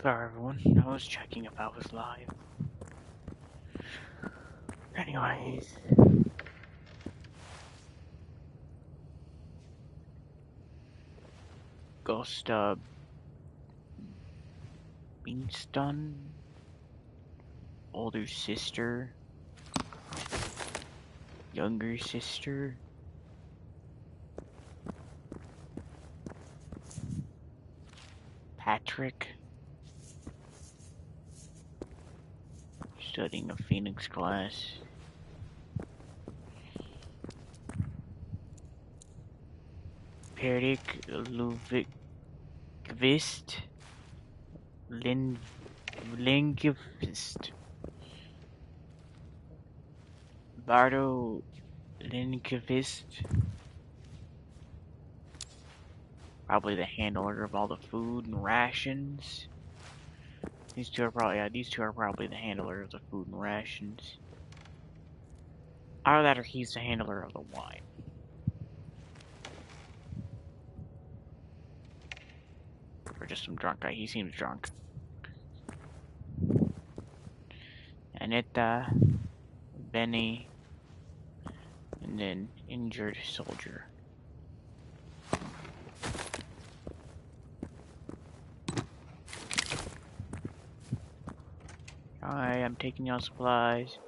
Sorry, everyone. I was checking if I was live. Anyways. Ghost, Beanston? Older sister? Younger sister? Patrick? Studying a Phoenix class. Perik Luvik Kvist Lindqvist Bardo Lindqvist, probably the handler of all the food and rations. These two are probably the handler of the food and rations. Either that or he's the handler of the wine. Or just some drunk guy. He seems drunk. Anita, Benny, and then injured soldier. Hi, I'm taking y'all supplies.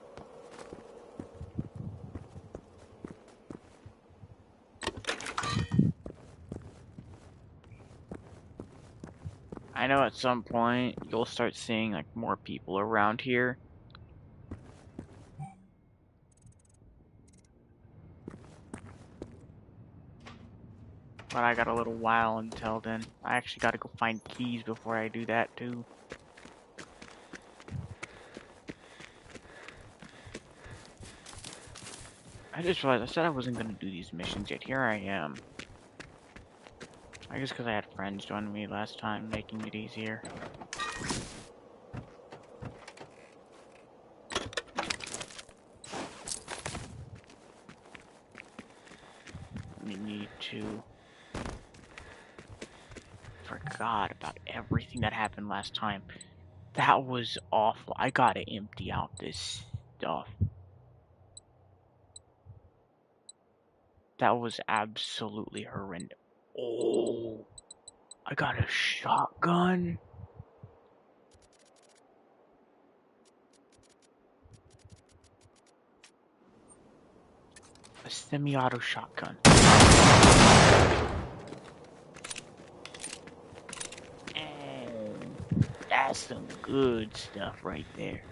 I know at some point you'll start seeing like more people around here. But I got a little while until then. I actually gotta go find keys before I do that too. I just realized I said I wasn't gonna do these missions yet. Here I am. I guess because I had friends join me last time, making it easier. We need to... Forgot about everything that happened last time. That was awful. I gotta empty out this stuff. That was absolutely horrendous. Oh, I got a shotgun. A semi-auto shotgun. And that's some good stuff right there.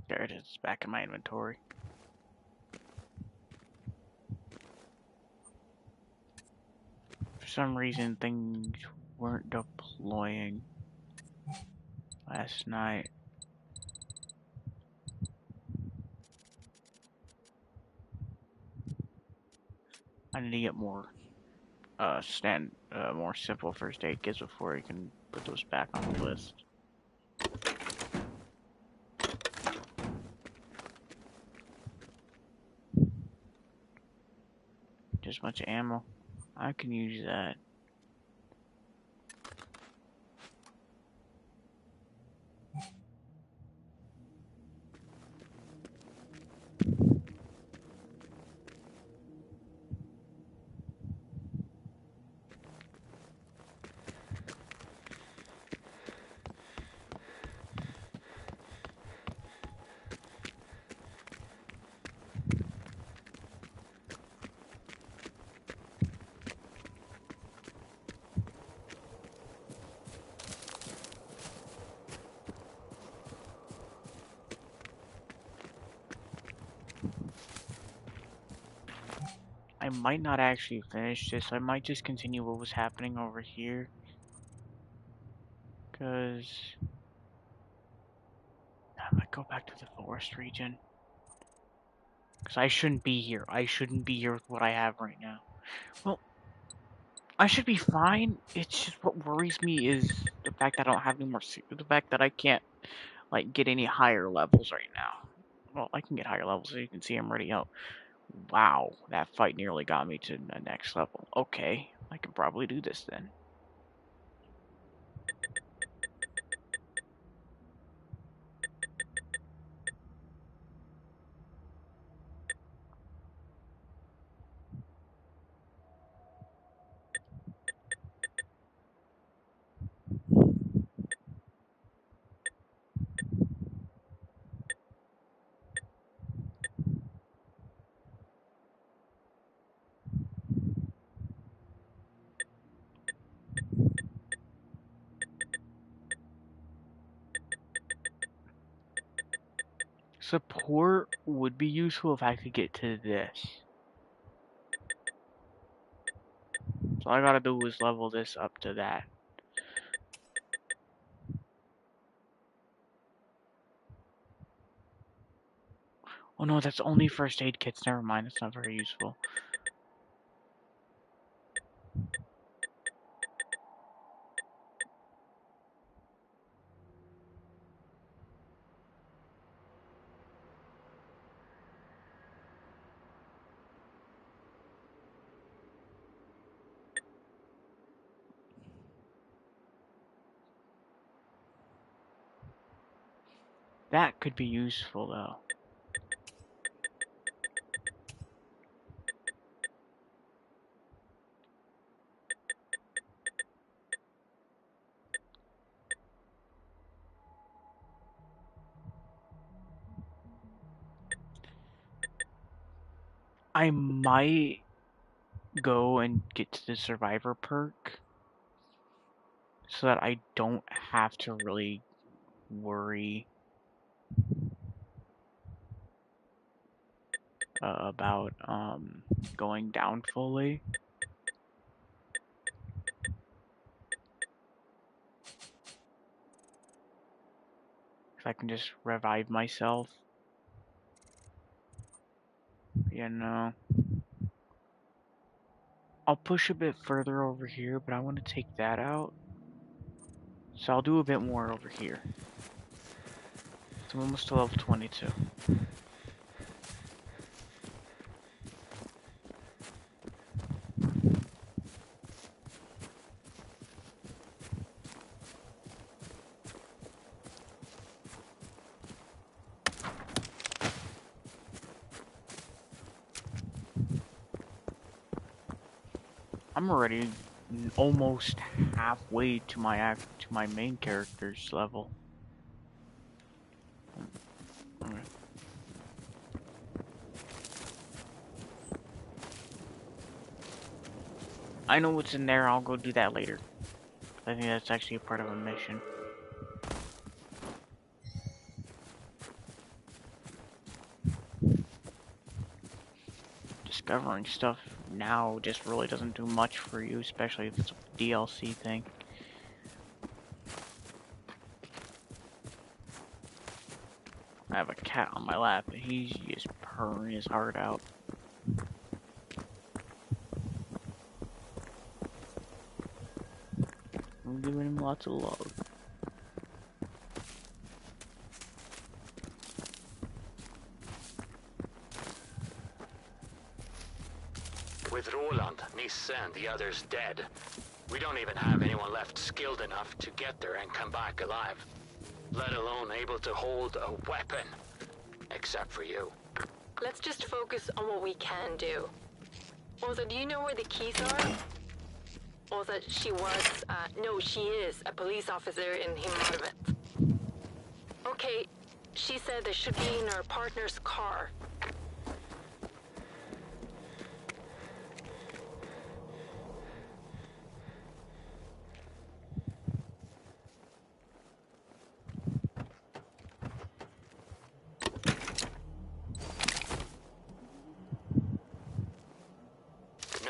There it is, back in my inventory. For some reason, things weren't deploying last night. I need to get more more simple first aid kits before I can put those back on the list. Just a bunch of ammo. I can use that. I might not actually finish this. I might just continue what was happening over here. Because I might go back to the forest region. Because I shouldn't be here. I shouldn't be here with what I have right now. Well, I should be fine. It's just what worries me is the fact that I don't have any more. The fact that I can't like get any higher levels right now. Well, I can get higher levels. As you can see, I'm already out. Wow, that fight nearly got me to the next level. Okay, I can probably do this then. Support would be useful if I could get to this. So all I gotta do is level this up to that. Oh no, that's only first aid kits. Never mind, that's not very useful. That could be useful though. I might go and get to the survivor perk so that I don't have to really worry about going down fully. If I can just revive myself. You know. I'll push a bit further over here, but I want to take that out. So I'll do a bit more over here. So I'm almost to level 22. I'm already almost halfway to my main character's level. Okay. I know what's in there. I'll go do that later. I think that's actually a part of a mission. Discovering stuff now just really doesn't do much for you, especially if it's a DLC thing. I have a cat on my lap and he's just purring his heart out. I'm giving him lots of love. With Roland, Nisse and the others dead, we don't even have anyone left skilled enough to get there and come back alive. Let alone able to hold a weapon. Except for you. Let's just focus on what we can do. Also, do you know where the keys are? Also, she is a police officer in Himarvet. Okay, she said they should be in her partner's car.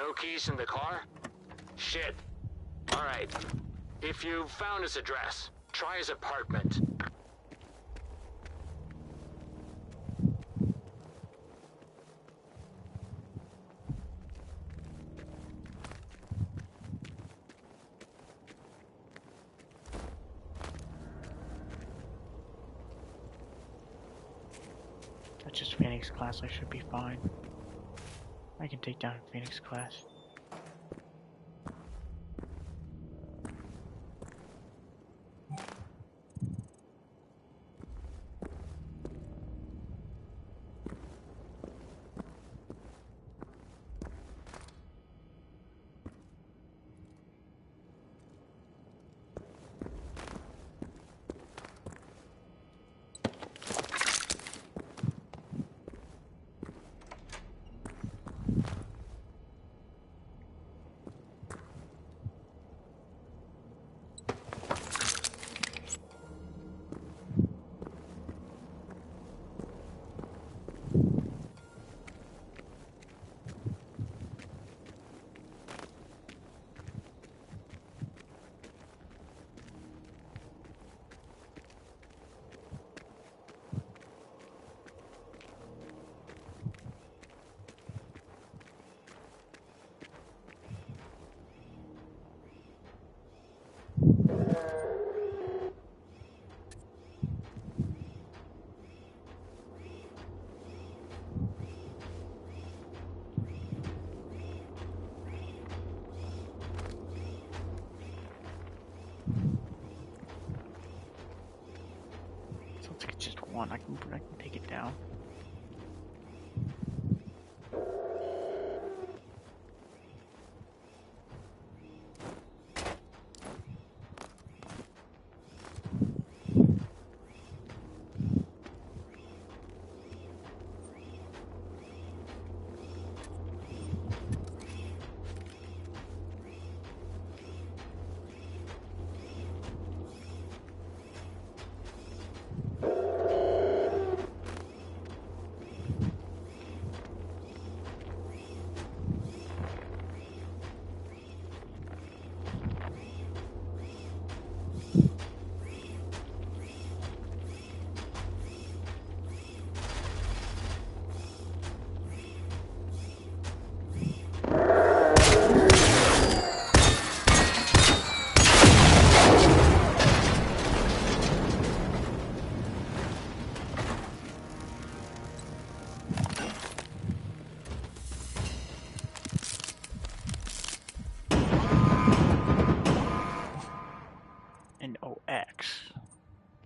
No keys in the car? Shit. Alright. If you've found his address, try his apartment. That's just Phoenix class, I should be fine. I can take down Phoenix class. Sounds like it's just one. I can take it down.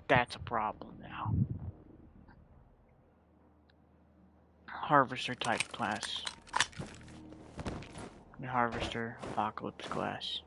That's a problem now. Harvester type class. And Harvester Apocalypse class.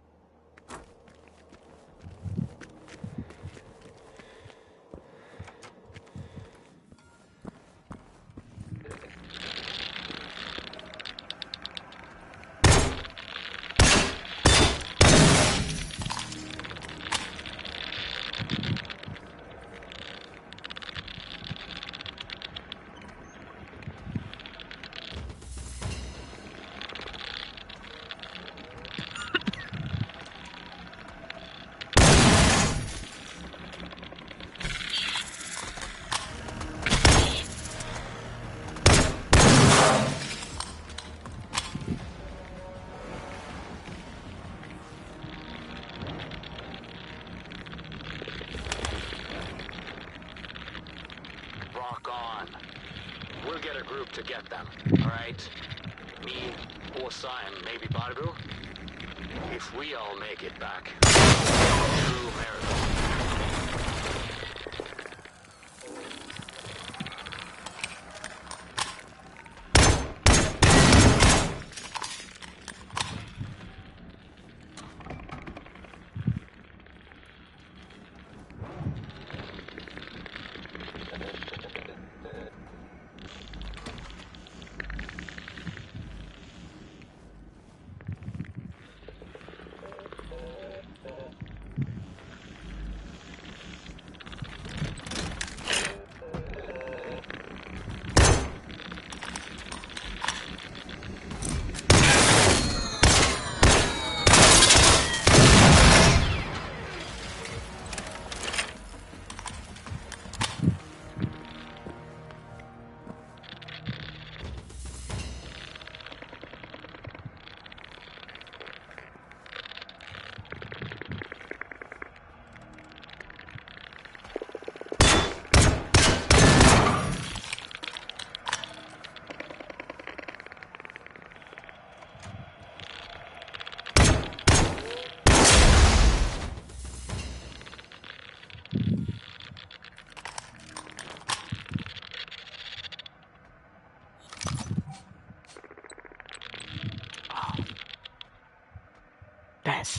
We'll get a group to get them, alright? Me, Osa, and maybe Barbu? If we all make it back, true miracle.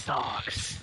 sucks.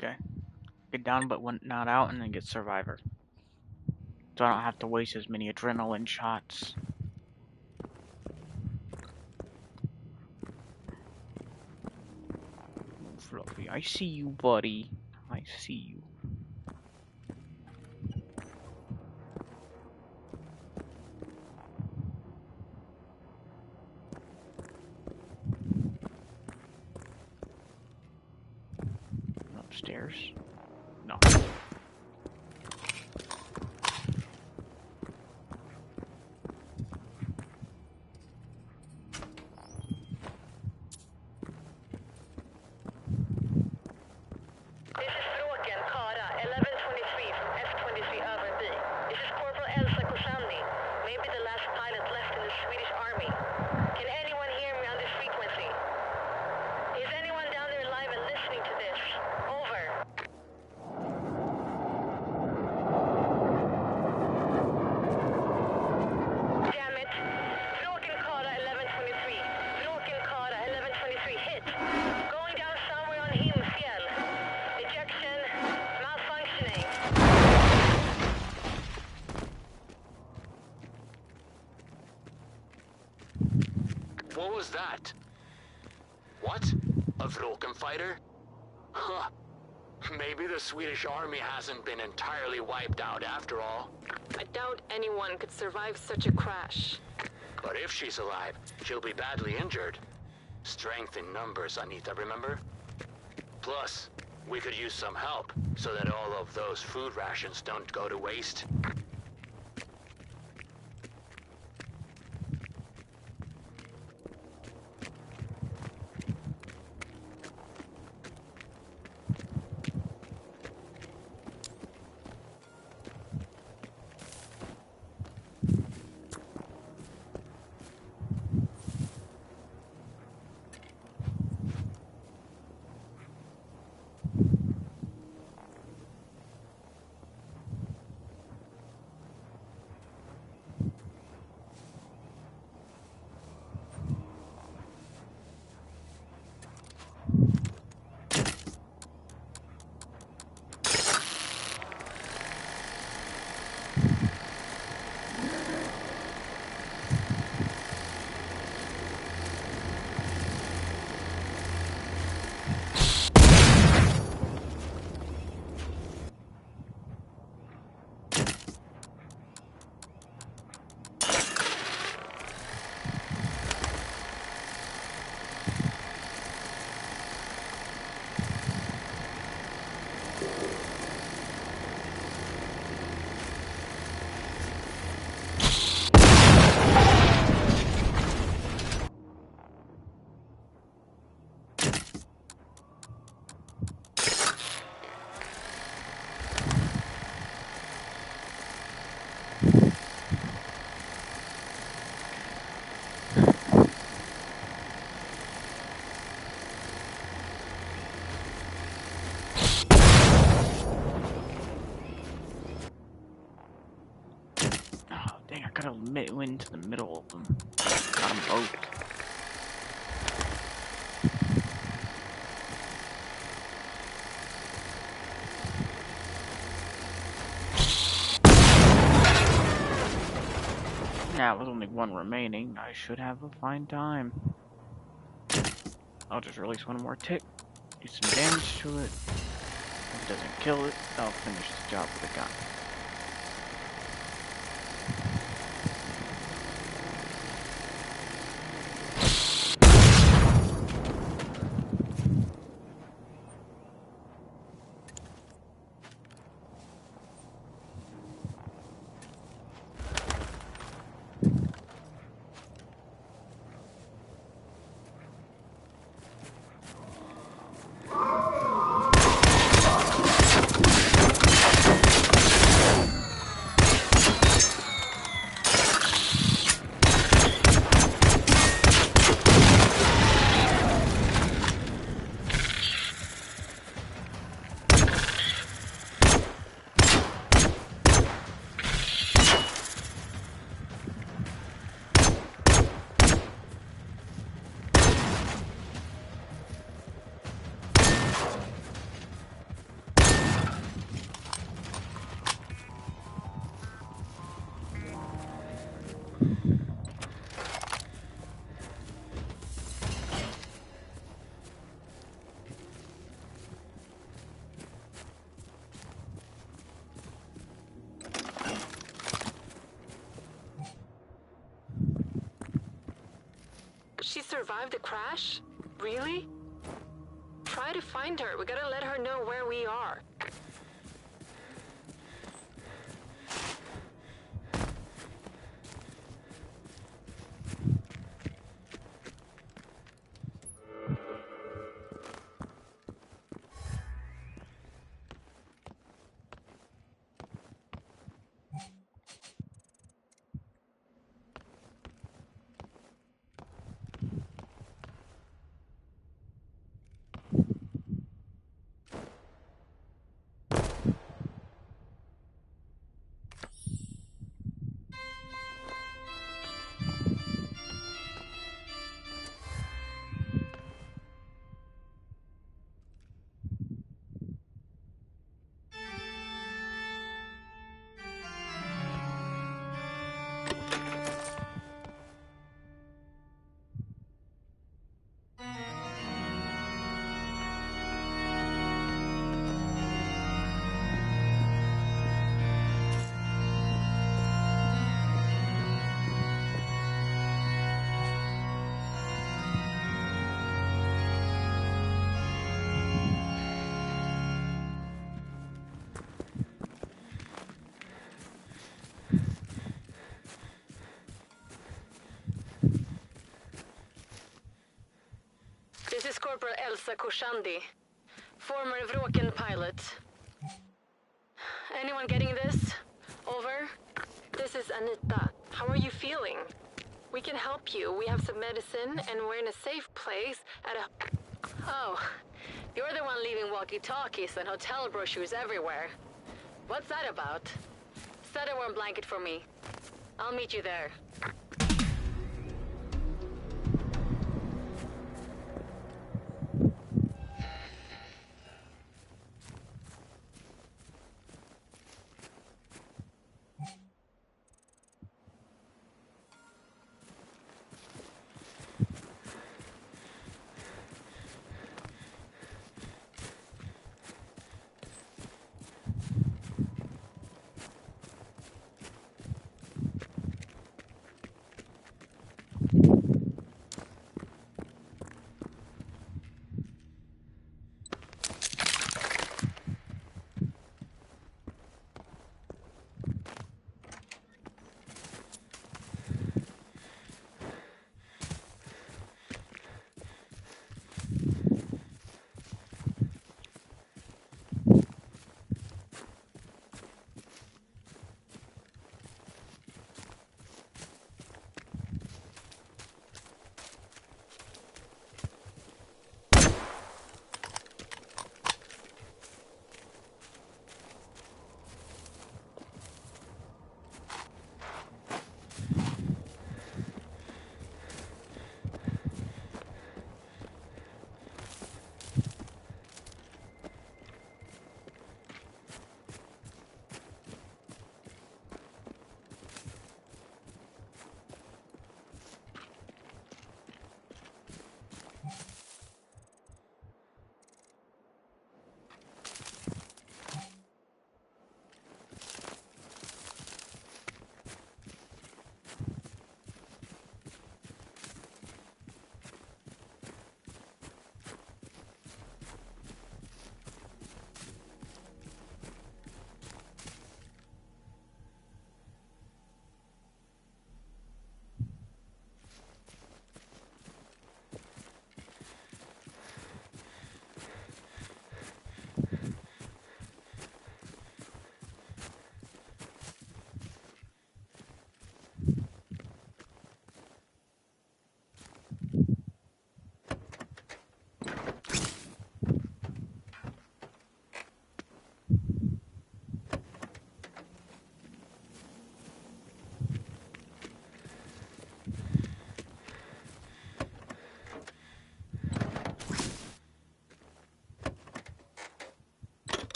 Okay. Get down but not out and then get survivor. So I don't have to waste as many adrenaline shots. Fluffy, I see you, buddy. I see you. Upstairs? No. What was that? What? A Vroken fighter? Huh. Maybe the Swedish army hasn't been entirely wiped out after all. I doubt anyone could survive such a crash. But if she's alive, she'll be badly injured. Strength in numbers, Anita, remember? Plus, we could use some help, so that all of those food rations don't go to waste. Went into the middle of them. Got them both. Now, with only one remaining, I should have a fine time. I'll just release one more tick, do some damage to it. If it doesn't kill it, I'll finish the job with a gun. survived the crash? Really? Try to find her. We gotta let her know where we are. This is Corporal Elsa Koshandi, former Vroken pilot. Anyone getting this? Over. This is Anita. How are you feeling? We can help you. We have some medicine, and we're in a safe place at a... Oh, you're the one leaving walkie-talkies and hotel brochures everywhere. What's that about? Set a warm blanket for me. I'll meet you there.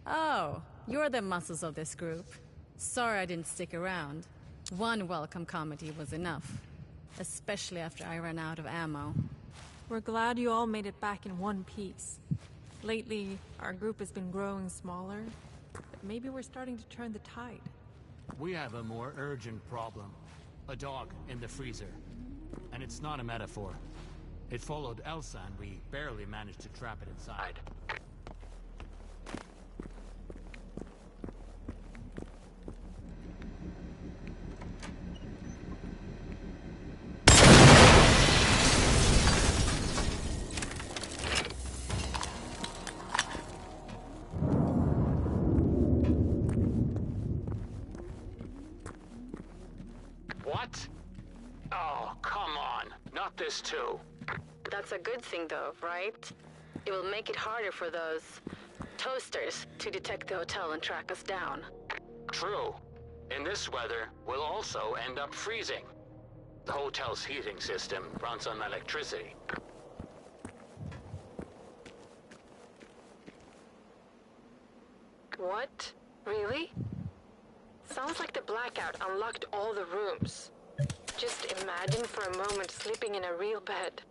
Oh, you're the muscles of this group. Sorry I didn't stick around. One welcome comedy was enough. Especially after I ran out of ammo. We're glad you all made it back in one piece. Lately, our group has been growing smaller, but maybe we're starting to turn the tide. We have a more urgent problem. A dog in the freezer. And it's not a metaphor. It followed Elsa and we barely managed to trap it inside. What? Oh, come on. Not this too. That's a good thing though, right? It will make it harder for those toasters to detect the hotel and track us down. True. In this weather, we'll also end up freezing. The hotel's heating system runs on electricity. What? Really? Sounds like the blackout unlocked all the rooms. Just imagine for a moment sleeping in a real bed.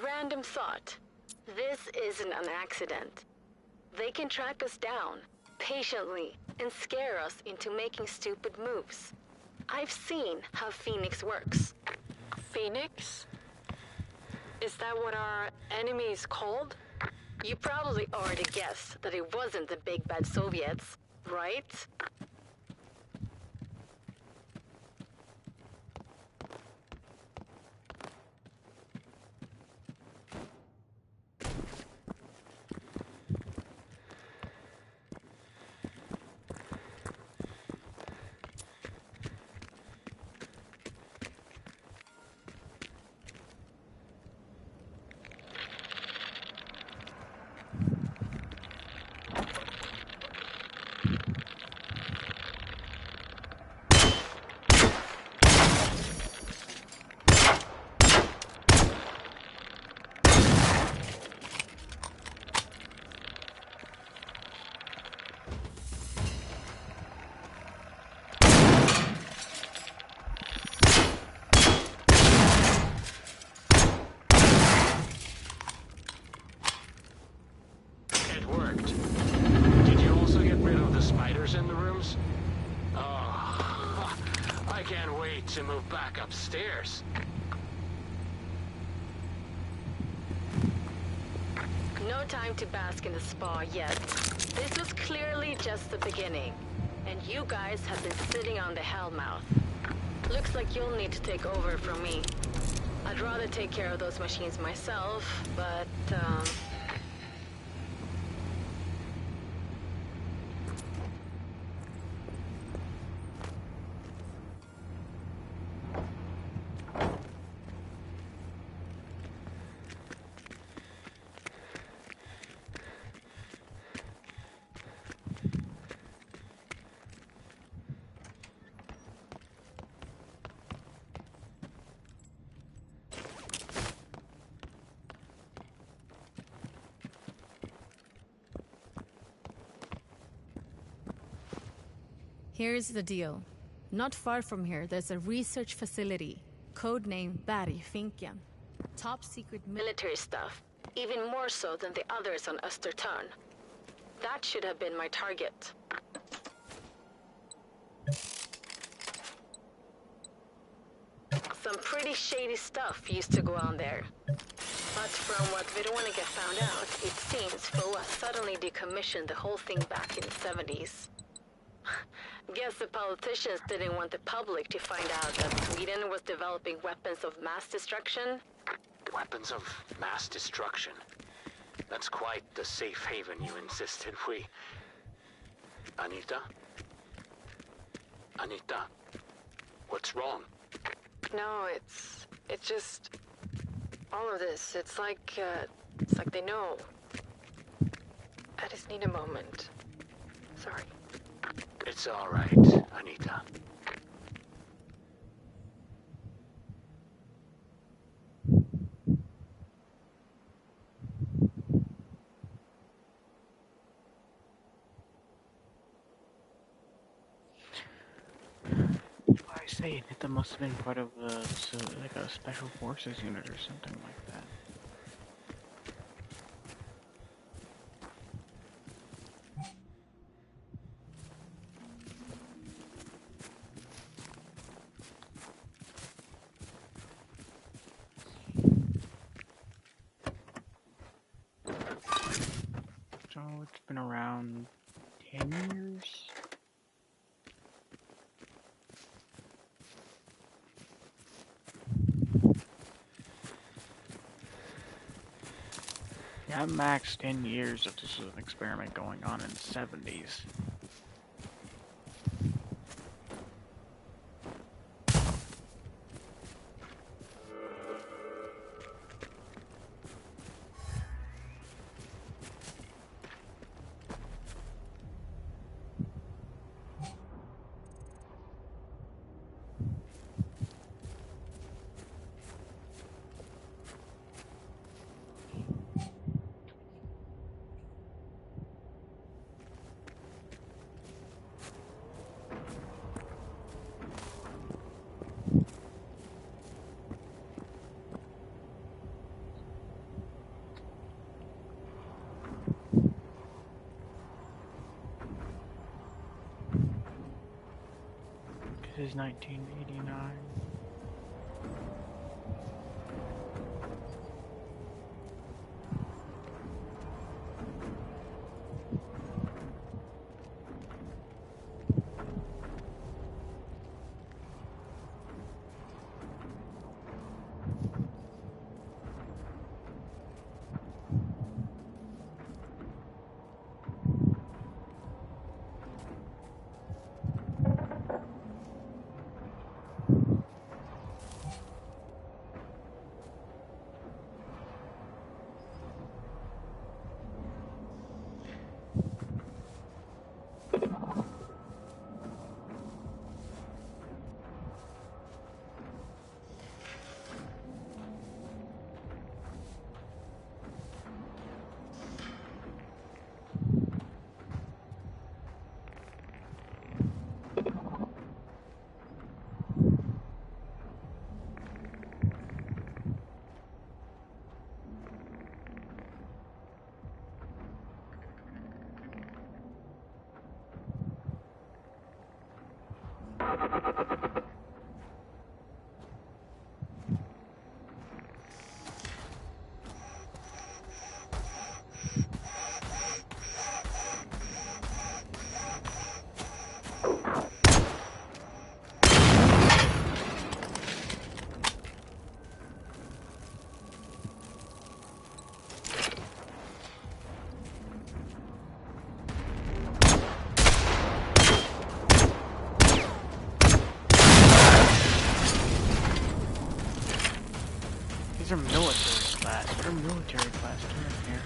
Random thought. This isn't an accident. They can track us down, patiently, and scare us into making stupid moves. I've seen how Phoenix works. Phoenix? Is that what our enemy is called? You probably already guessed that it wasn't the big bad Soviets, right? stairs. No time to bask in the spa yet. This was clearly just the beginning. And you guys have been sitting on the hellmouth. Looks like you'll need to take over from me. I'd rather take care of those machines myself, but, Here's the deal. Not far from here, there's a research facility, codenamed Bergfinken. Top secret military stuff. Even more so than the others on Östertörn. That should have been my target. Some pretty shady stuff used to go on there. But from what Veronica found out, it seems FOA suddenly decommissioned the whole thing back in the 70s. Guess the politicians didn't want the public to find out that Sweden was developing weapons of mass destruction. Weapons of mass destruction. That's quite the safe haven you insisted we... Anita? Anita? What's wrong? No, it's just... all of this. It's like they know. I just need a moment. Sorry. It's all right, Anita. I say it must have been part of like a special forces unit or something like that. So it's been around 10 years? Yeah, max 10 years if this was an experiment going on in the 70s. This is 1989. Those are military class. What are military class doing here?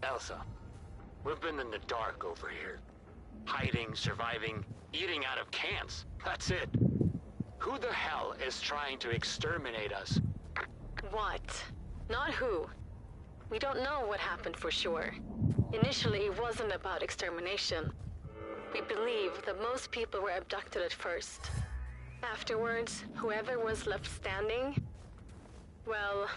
Elsa, we've been in the dark over here. Hiding, surviving, eating out of cans. That's it. Who the hell is trying to exterminate us? What? Not who. We don't know what happened for sure. Initially, it wasn't about extermination. We believe that most people were abducted at first. Afterwards, whoever was left standing, well...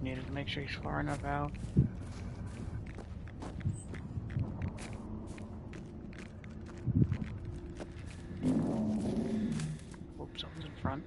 Needed to make sure he's far enough out. Whoops, someone's in front.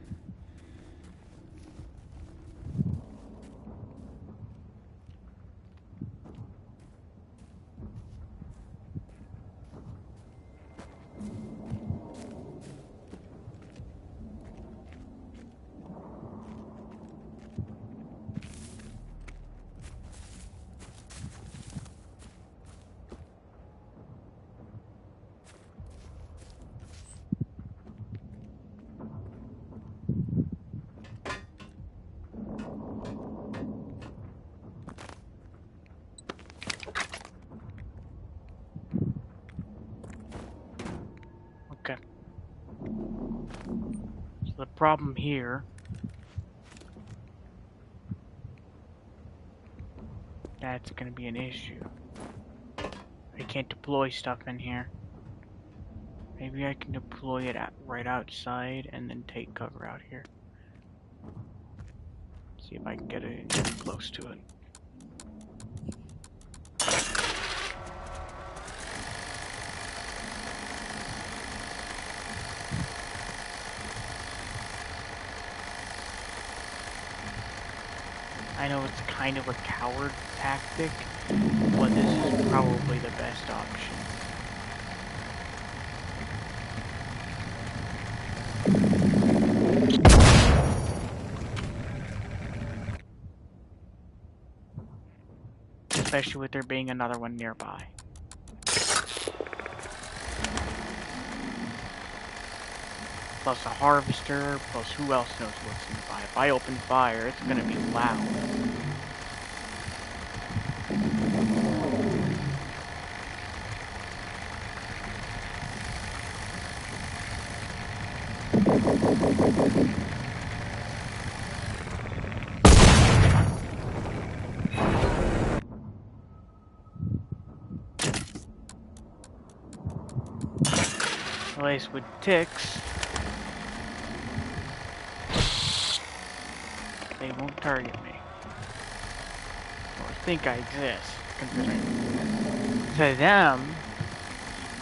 problem here. That's gonna be an issue. I can't deploy stuff in here. Maybe I can deploy it right outside and then take cover out here. See if I can get it close to it. I know it's kind of a coward tactic, but this is probably the best option. Especially with there being another one nearby. Plus a harvester, plus who else knows what's nearby. If I open fire, it's gonna be loud. At least with ticks, they won't target me. Or think I exist, considering to them,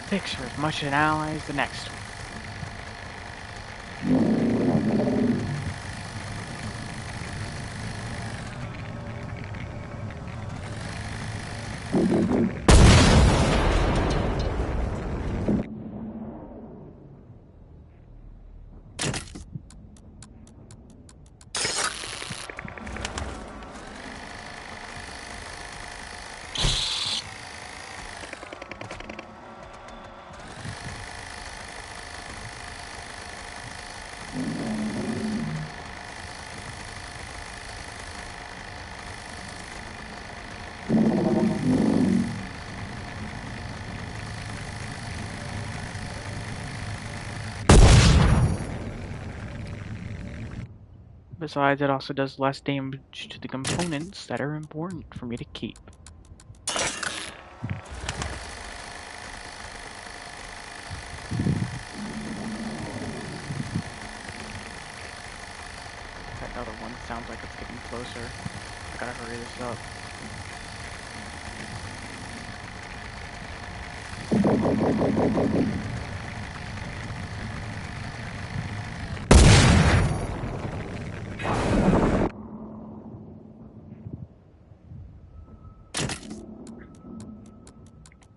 ticks are as much an ally as the next one. Besides, it also does less damage to the components that are important for me to keep. That other one sounds like it's getting closer. I gotta hurry this up.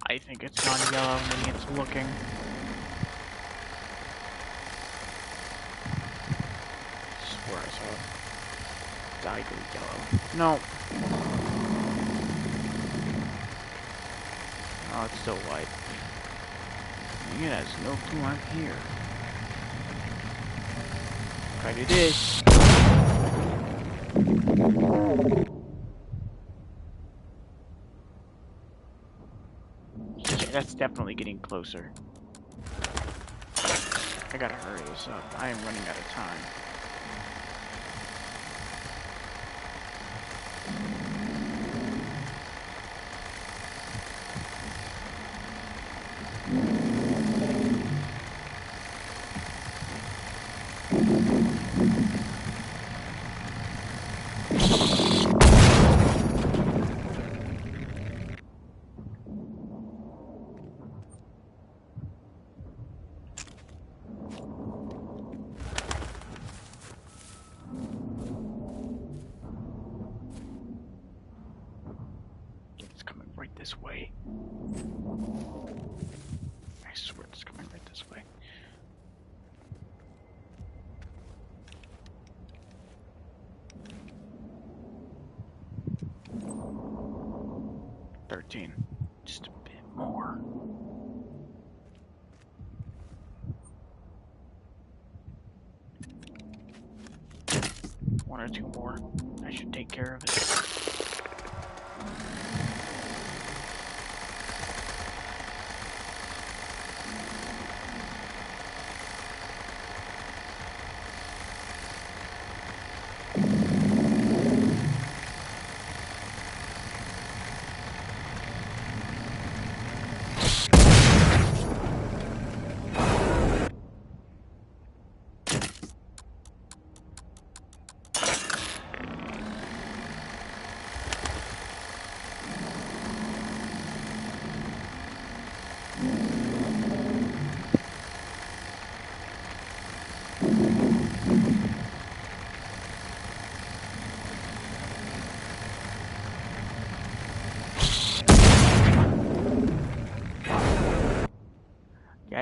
I think it's gone yellow, maybe it's looking. I swear I saw it. Dye go yellow. No. Oh, it's still white. It has no clue I'm here. Try to do this. Yeah, that's definitely getting closer. I gotta hurry this up. I am running out of time. This way. I swear it's coming right this way. $13. Just a bit more. One or two more. I should take care of it.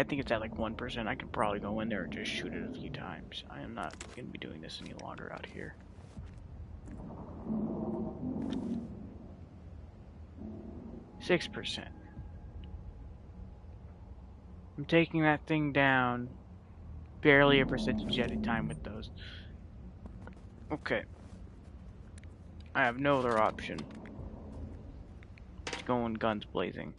I think it's at like 1%. I can probably go in there and just shoot it a few times. I am not going to be doing this any longer out here. %6. I'm taking that thing down. Barely a percentage at a time with those. Okay. I have no other option. Just going guns blazing.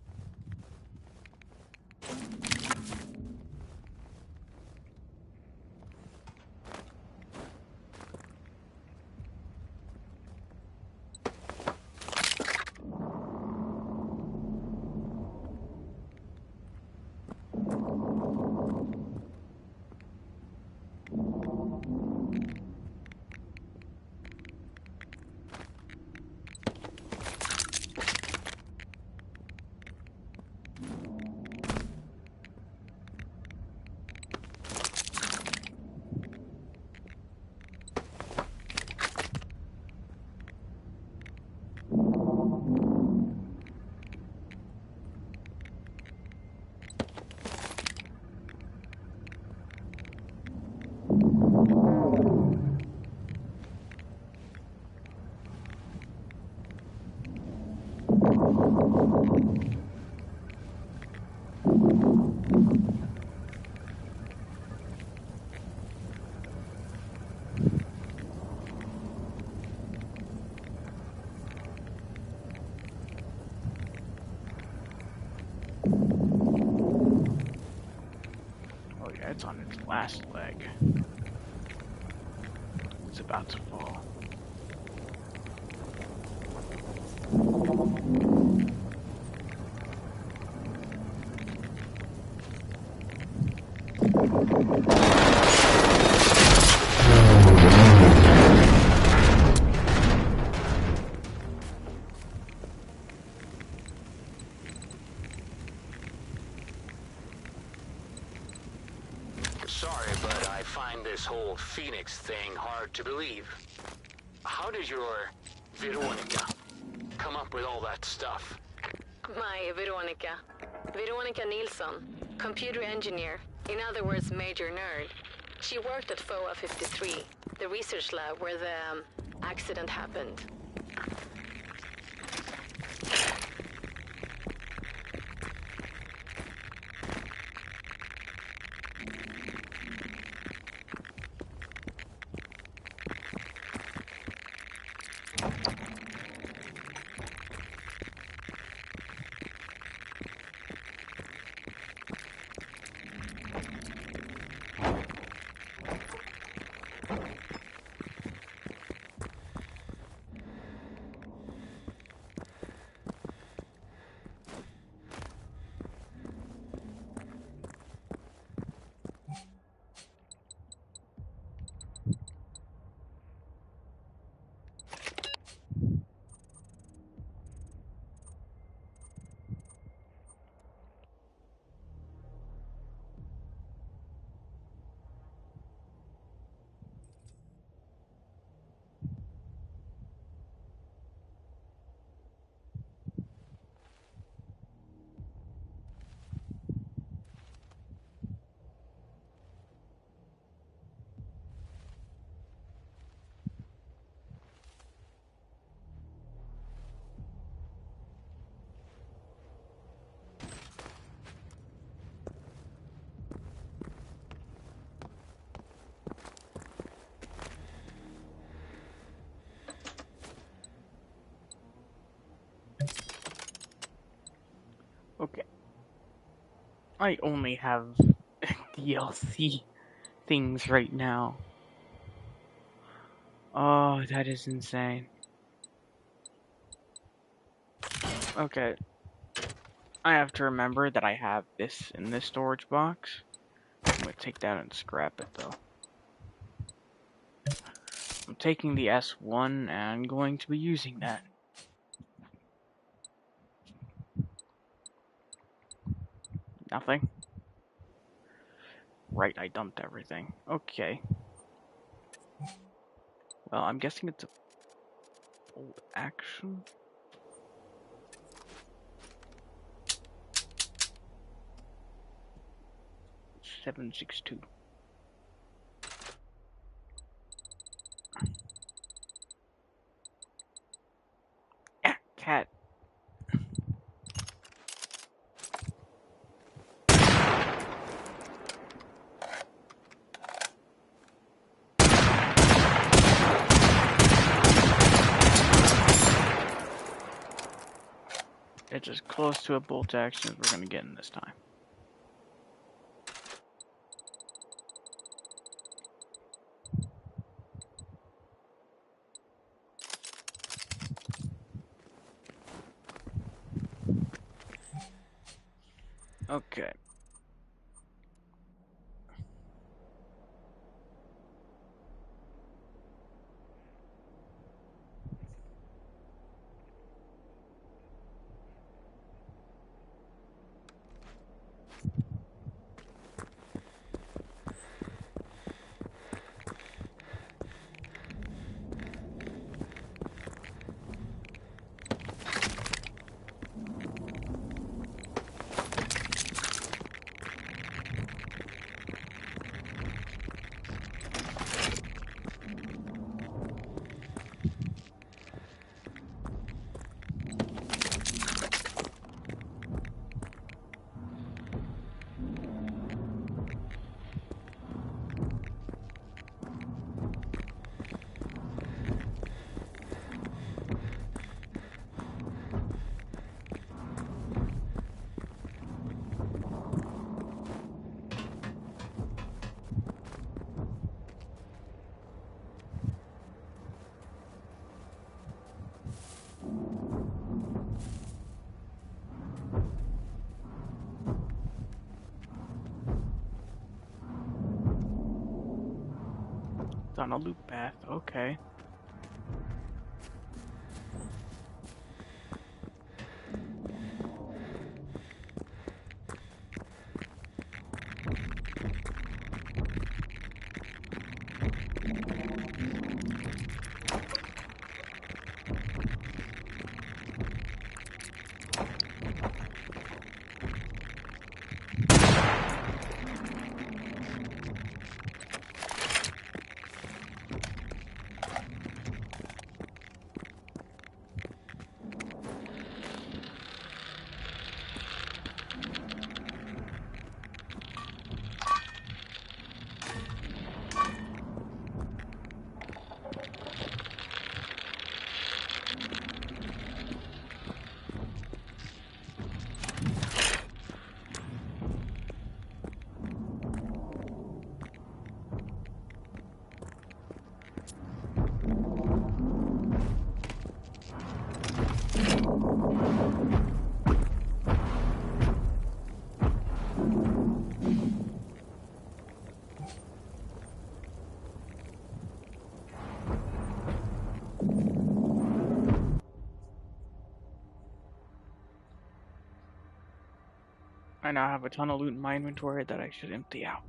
Oh yeah, it's on its last leg. It's about to fall. Sorry, but I find this whole Phoenix thing hard to believe. How did your Veronica come up with all that stuff? My Veronica. Veronica Nilsson, computer engineer. In other words, major nerd. She worked at FOA 53, the research lab where the accident happened. Okay. I only have DLC things right now. Oh, that is insane. Okay. I have to remember that I have this in this storage box. I'm gonna take that and scrap it though. I'm taking the S1 and I'm going to be using that. Nothing. Right, I dumped everything. Okay. Well, I'm guessing it's a bolt action. 762. Ah, cat. It's as close to a bolt action as we're going to get in this time. Okay. It's on a loop path. Okay. I now have a ton of loot in my inventory that I should empty out.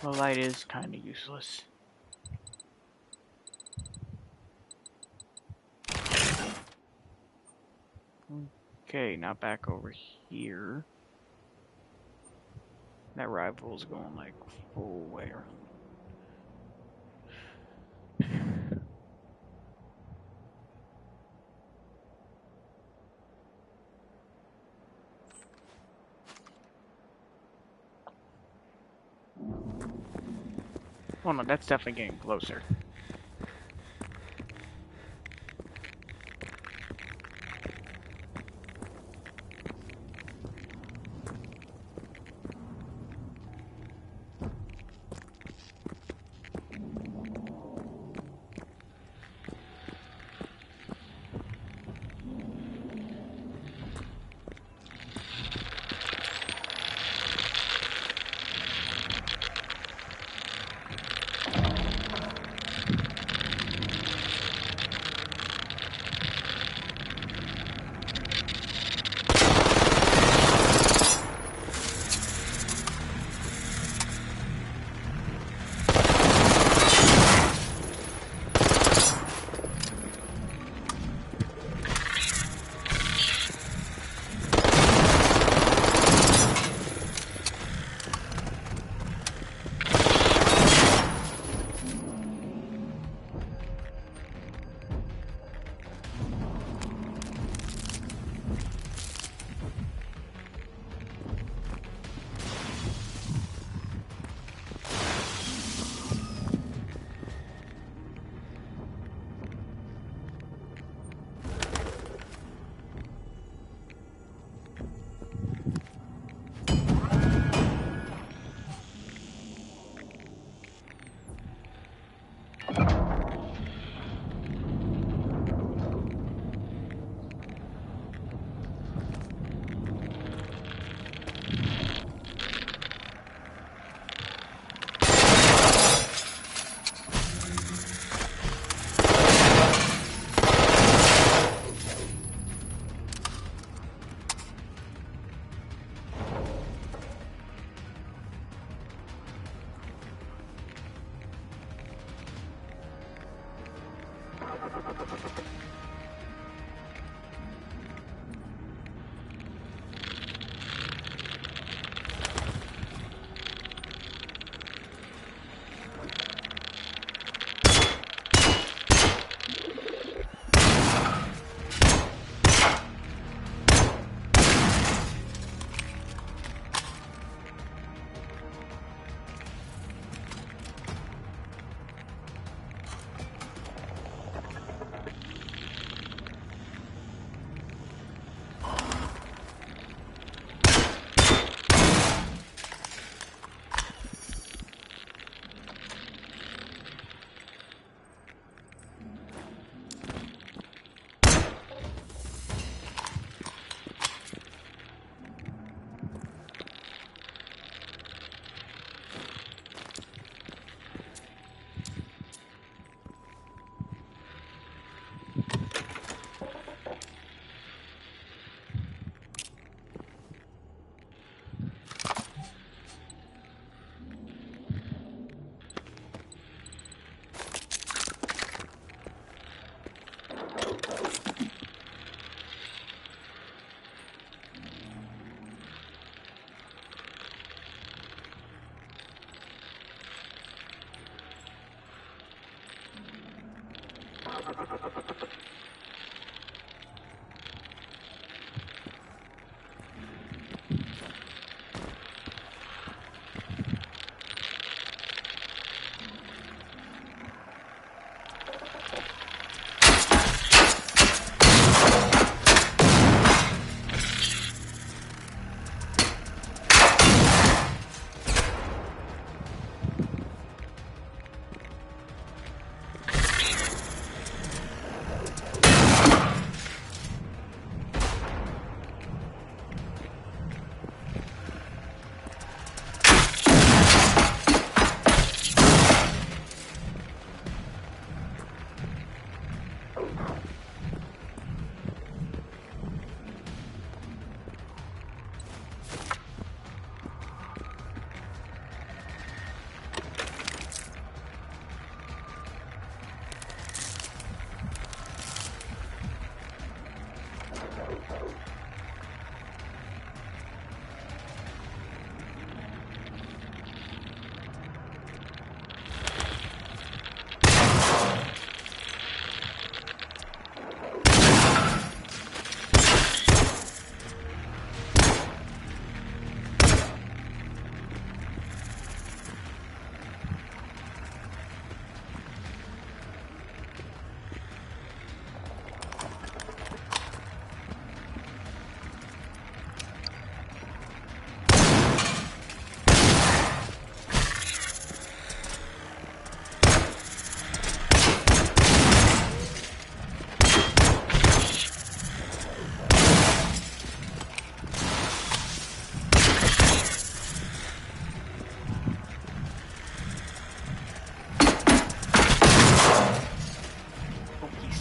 The light is kind of useless. Okay, now back over here. That rifle's going like full way around. Oh no, that's definitely getting closer.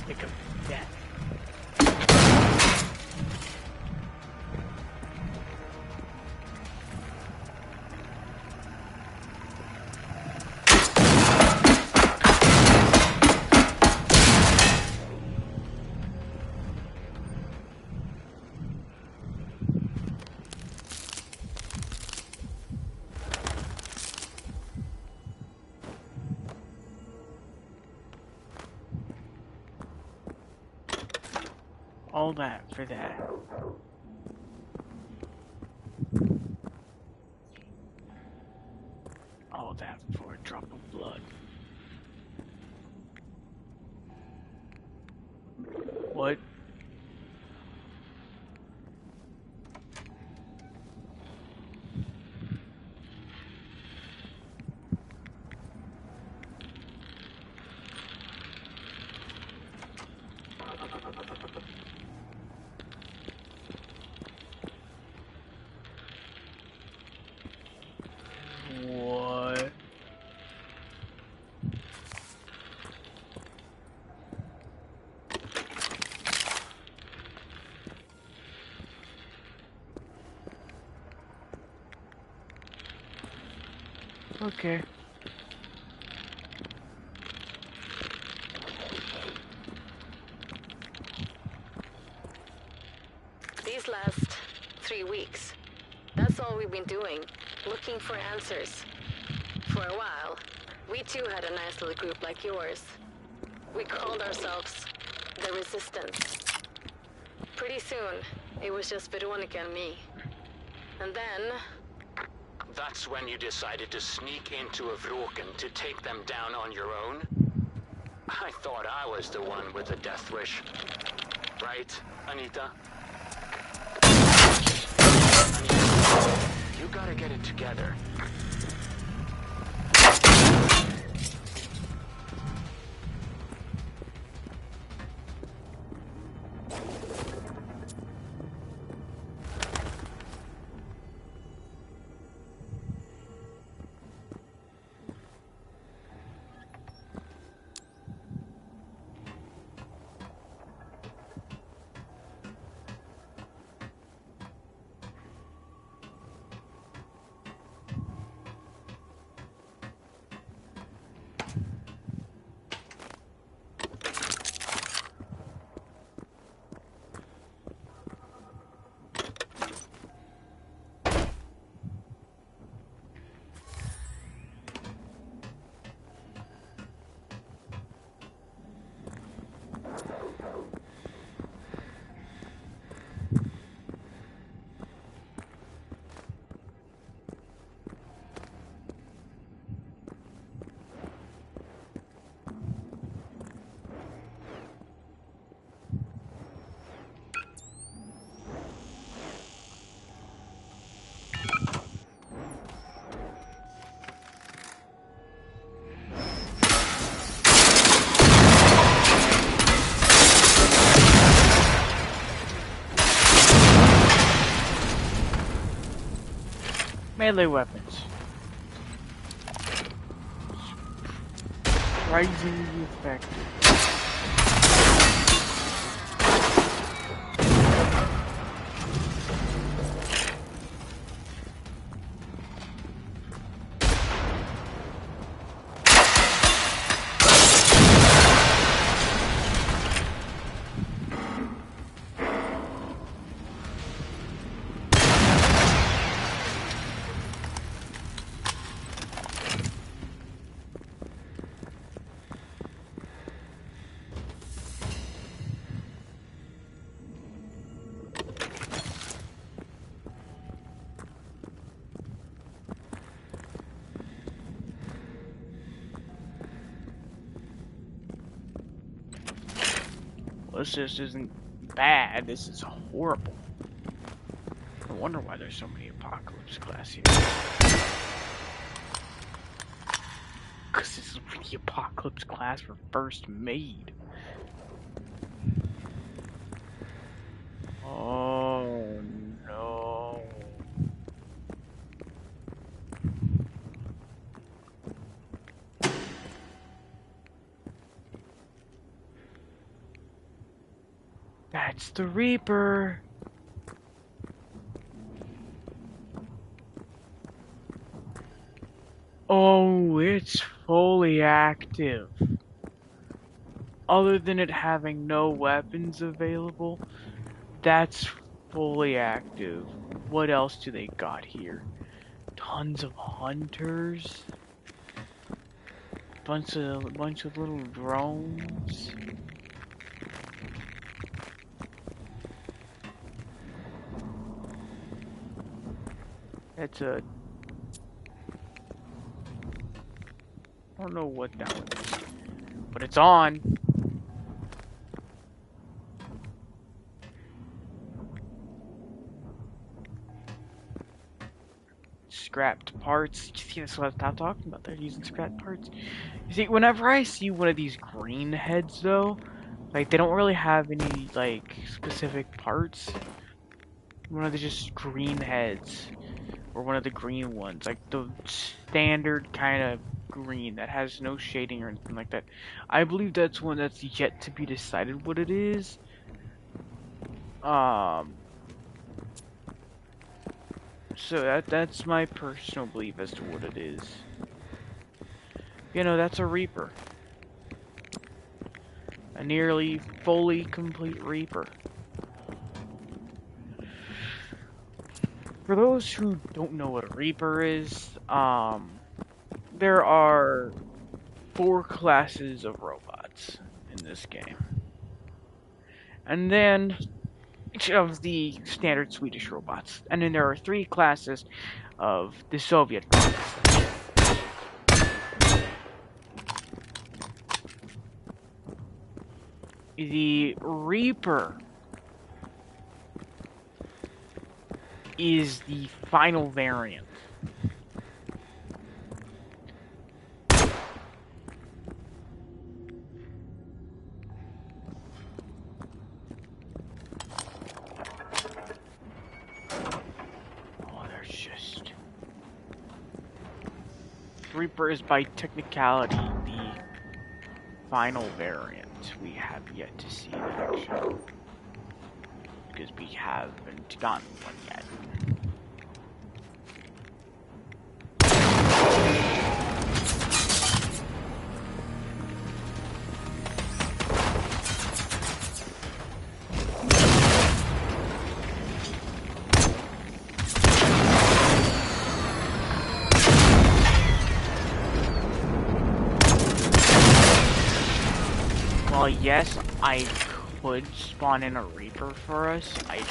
stick of death. All that for that. All that for a drop of blood. What? What? Okay. These last 3 weeks, that's all we've been doing, looking for answers. For a while, we too had a nice little group like yours. We called ourselves the Resistance. Pretty soon, it was just Veronica and me. And then, That's when you decided to sneak into Avroken to take them down on your own? I thought I was the one with the death wish. Right, Anita? Anita, you gotta get it together. Melee weapons. Surprisingly effective. This just isn't bad, this is horrible. No wonder why there's so many Apocalypse class here. Because this is when the Apocalypse class were first made. Oh no. That's the Reaper. Oh, it's fully active. Other than it having no weapons available, that's fully active. What else do they got here? Tons of hunters. Bunch of little drones. That's a... I don't know what that one is, but it's on. Scrapped parts. See, that's what I was talking about. They're using scrapped parts. You see, whenever I see one of these green heads, though, like, they don't really have any, like, specific parts. One of the just green heads. Or one of the green ones. Like, the standard kind of green that has no shading or anything like that. I believe that's one that's yet to be decided what it is. So that's my personal belief as to what it is. You know, that's a Reaper. A nearly fully complete Reaper. For those who don't know what a Reaper is, there are 4 classes of robots in this game. And then each of the standard Swedish robots. And then there are 3 classes of the Soviet robots. The Reaper is the final variant. Reaper is by technicality the final variant. We have yet to see in action. Because we haven't gotten one yet. Well, yes, I could spawn in a Reaper for us. I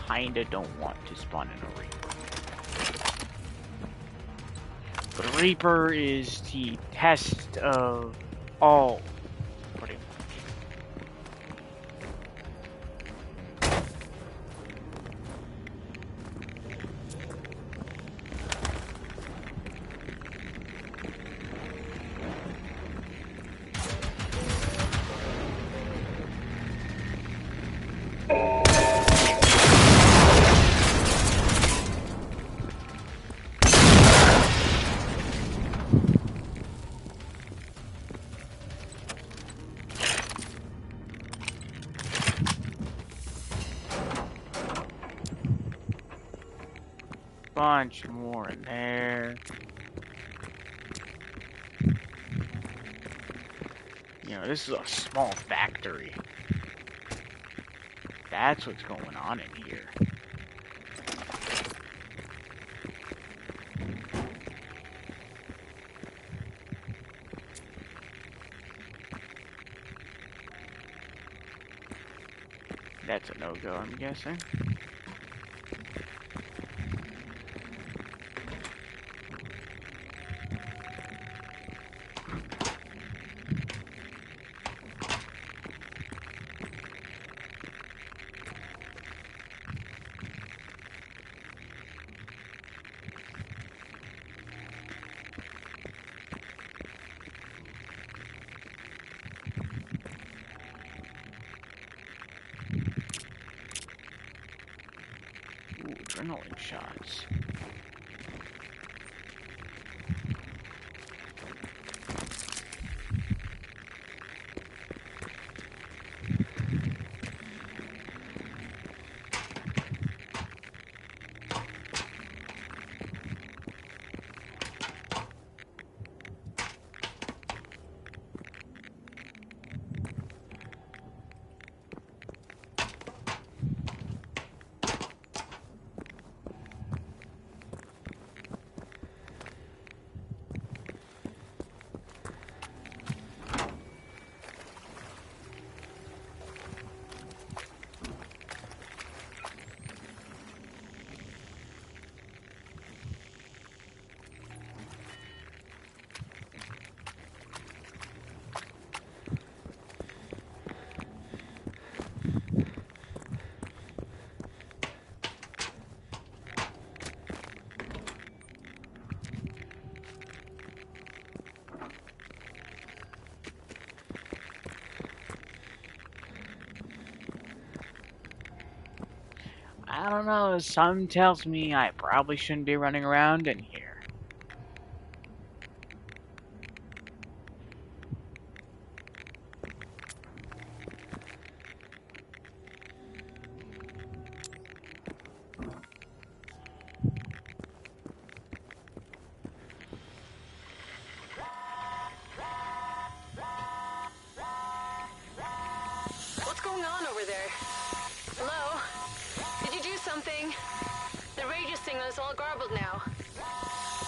kinda don't want to spawn in a Reaper. But a Reaper is the test of all, pretty much. Bunch more in there. You know, this is a small factory. That's what's going on in here. That's a no-go, I'm guessing. Ooh, adrenaline shots. I don't know, something tells me I probably shouldn't be running around in here. What's going on over there? Hello? Did you do something? The radio signal is all garbled now.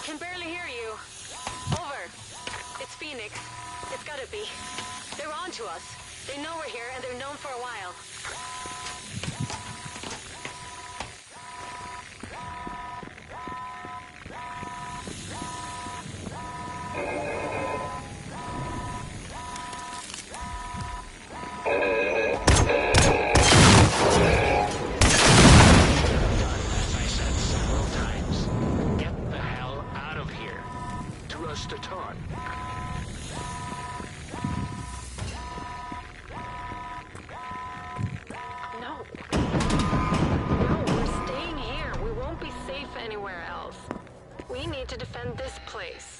Can barely hear you. Over. It's Phoenix. It's gotta be. They're on to us. They know we're here, and they're known for a while. As I said several times, get the hell out of here. Trust a ton. No. No, we're staying here. We won't be safe anywhere else. We need to defend this place.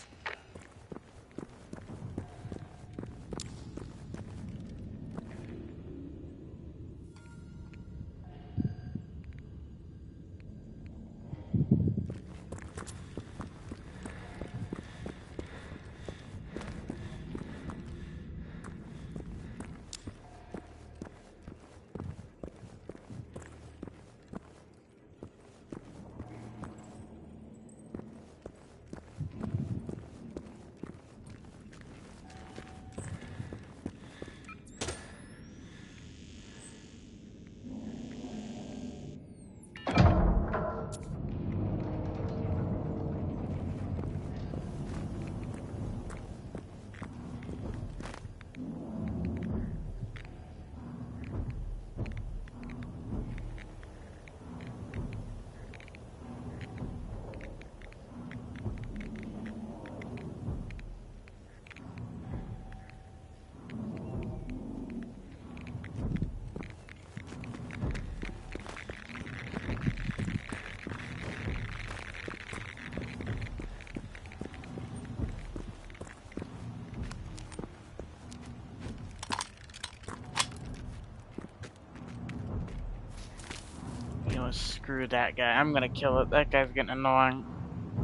You know, screw that guy. I'm gonna kill it. That guy's getting annoying.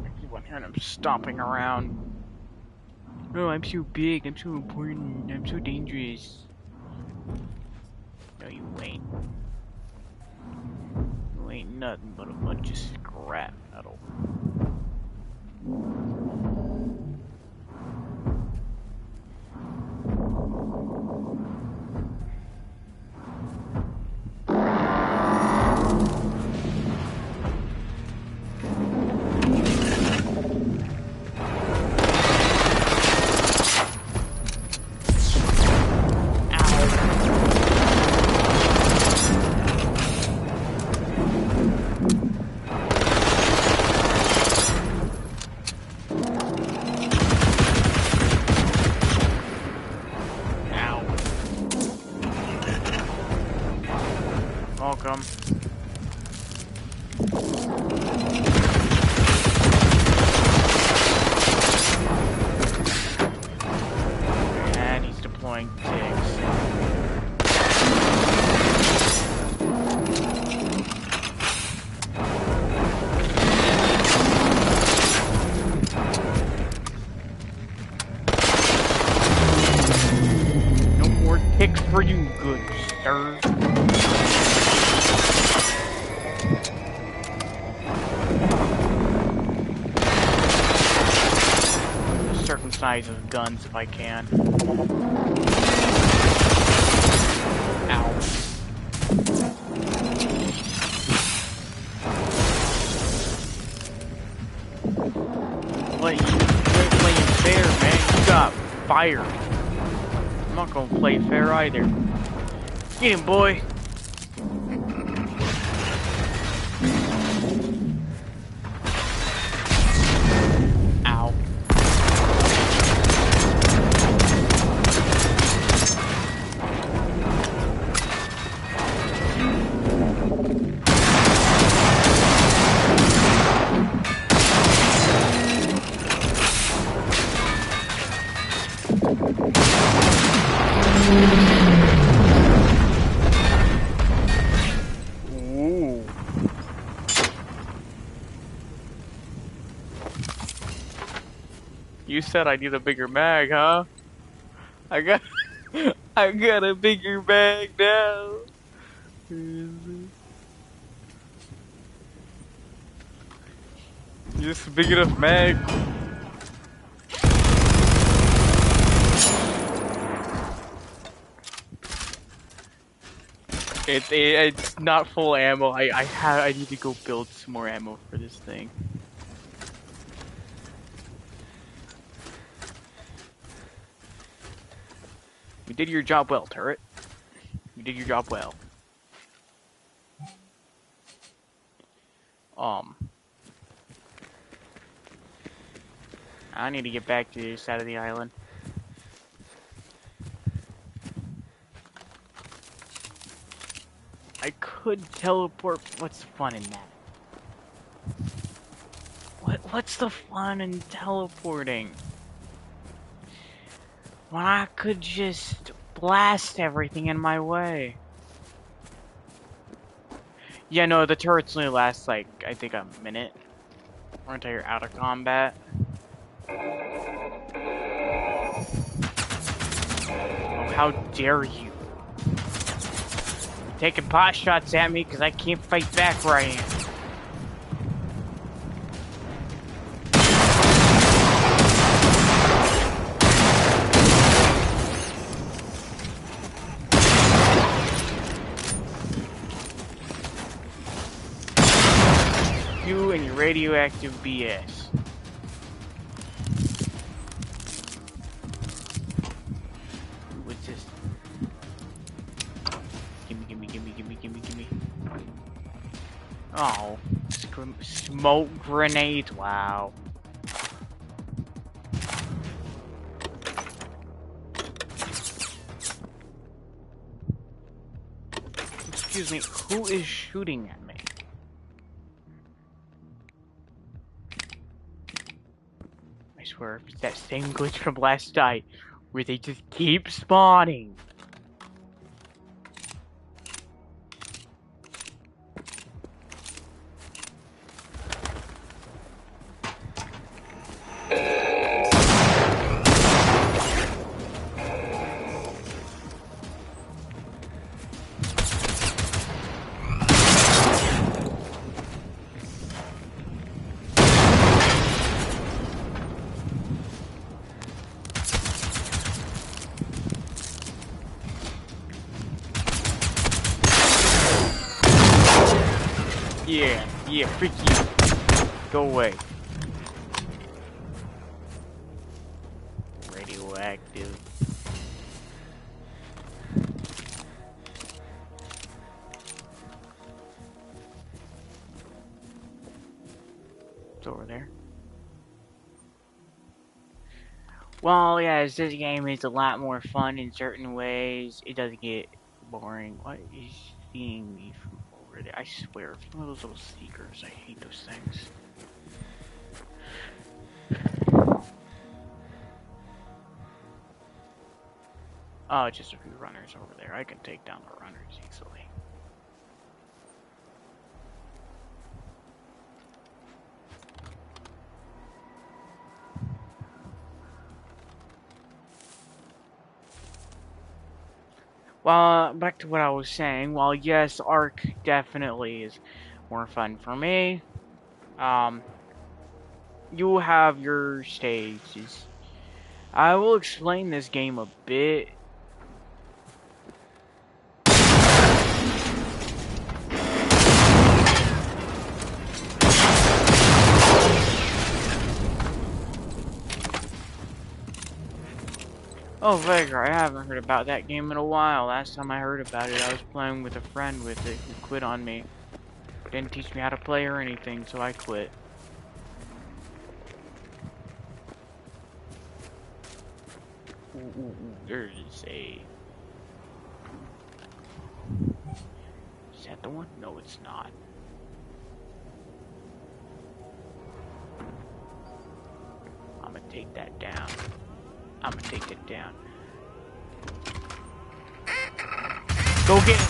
I keep on hearing him stomping around. Oh, I'm so big. I'm so important. I'm so dangerous. No, you ain't. You ain't nothing but a bunch of scrap metal. Welcome. And he's deploying pigs. No more pigs for you, good sir. Circumcise his guns if I can. Ow. Quit playing fair, man. You got fired. I'm not gonna play fair either. Get him, boy. Ow. Ooh. You said I need a bigger mag, huh? I got I got a bigger bag now. Just a big enough mag. It's not full ammo. I need to go build some more ammo for this thing. You did your job well, turret. You did your job well. I need to get back to the other side of the island. I could teleport. What's the fun in that? What's the fun in teleporting? When I could just blast everything in my way. Yeah, no, the turrets only last like, I think a minute. Or until you're out of combat. Oh, how dare you? You're taking pot shots at me because I can't fight back where I am. You and your radioactive BS. What's this? Gimme. Oh, smoke grenades. Wow. Excuse me, who is shooting at me? I swear, it's that same glitch from last night, where they just keep spawning. Yeah, freak you. Go away. Radioactive. It's over there. Well, yeah, this game is a lot more fun in certain ways. It doesn't get boring. What is seeing me from over there? I swear, it's one of those little sneakers. I hate those things. Oh, just a few runners over there. I can take down the runners easily. Well, back to what I was saying. While yes, Ark definitely is more fun for me. You have your stages. I will explain this game a bit. Oh, Vega, I haven't heard about that game in a while. Last time I heard about it, I was playing with a friend with it who quit on me. Didn't teach me how to play or anything, so I quit. Ooh, there's a... Is that the one? No, it's not. I'm gonna take that down. I'm gonna take it down. Go get it!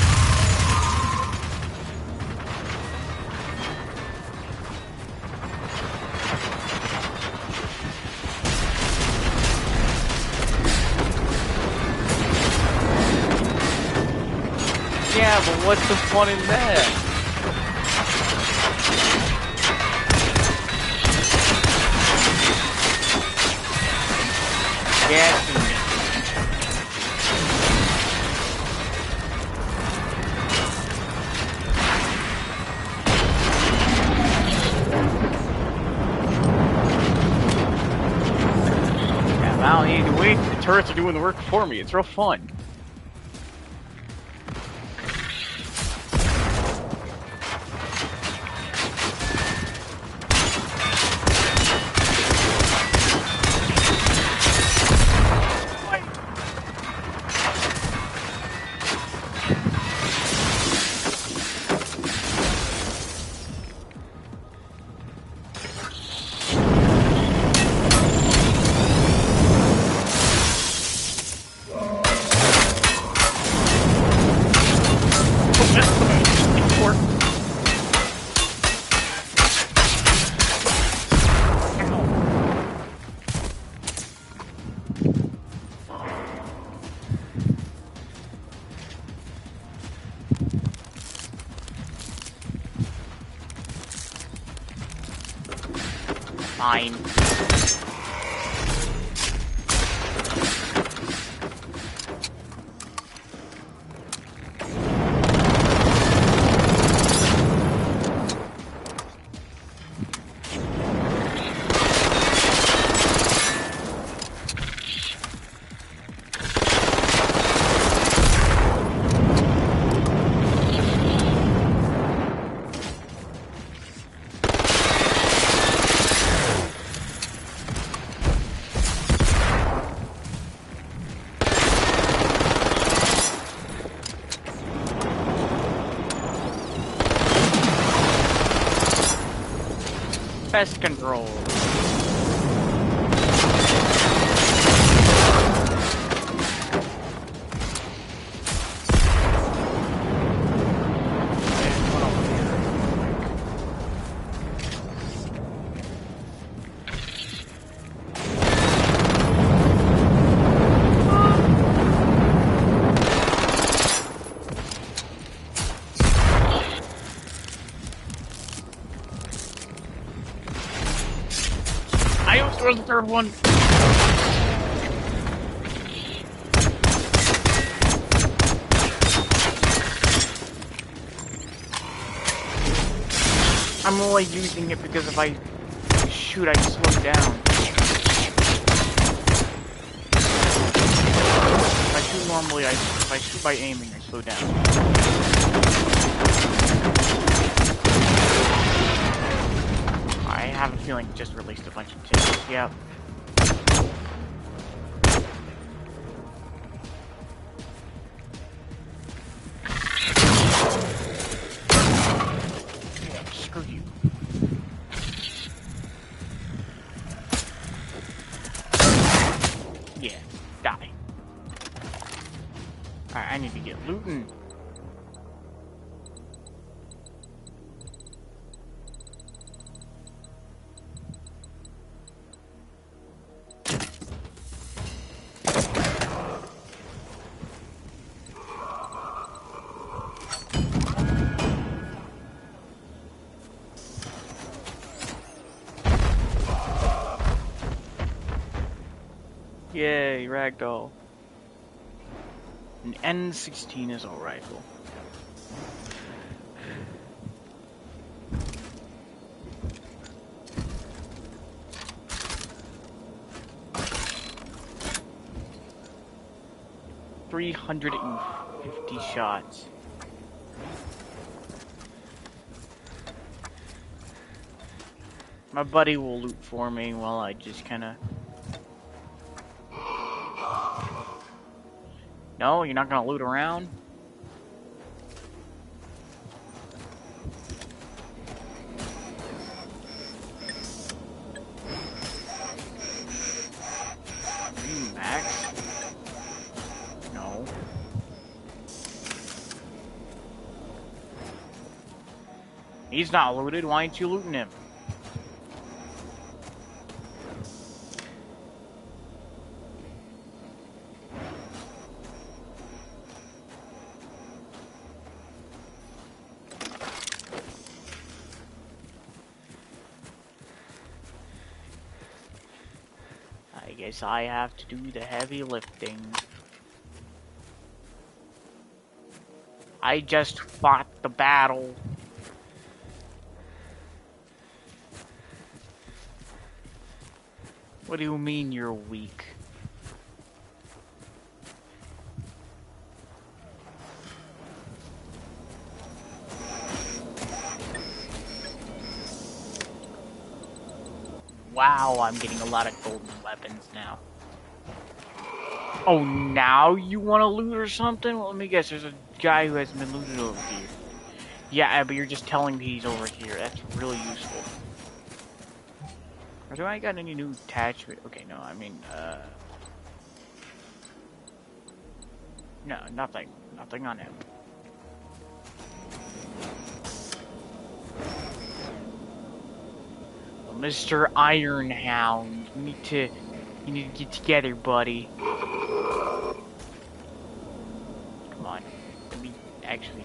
Yeah, but what's the fun in that? Gassing me. Yeah, I don't need to wait. The turrets are doing the work for me. It's real fun. Fine. Pest control. I almost threw the third one. I'm only using it because if I shoot, I slow down. If I shoot normally, if I shoot by aiming, I slow down. I have a feeling it just released a bunch of tickets. Yep. Screw you. Yeah, die. Alright, I need to get looting. Yay, ragdoll. An N16 is a rifle. $350 shots. My buddy will loot for me while I just kinda... No, you're not gonna loot around? He's not looted. Why aren't you looting him? I guess I have to do the heavy lifting. I just fought the battle. What do you mean you're weak? Wow, I'm getting a lot of golden weapons now. Oh, now you want to loot or something? Well, let me guess, there's a guy who hasn't been looted over here. Yeah, but you're just telling me he's over here. That's really useful. Or do I got any new attachment? Okay, no, I mean, no, nothing. Nothing on him. Well, Mr. Ironhound, you need to get together, buddy. Come on. Let me actually...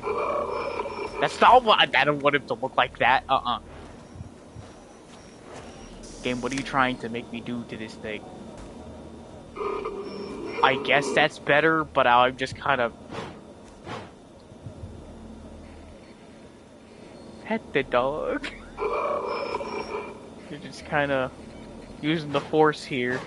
That's not what... I don't want him to look like that. Game, what are you trying to make me do to this thing? I guess that's better, but I'm just kind of... Pet the dog. You're just kind of using the force here.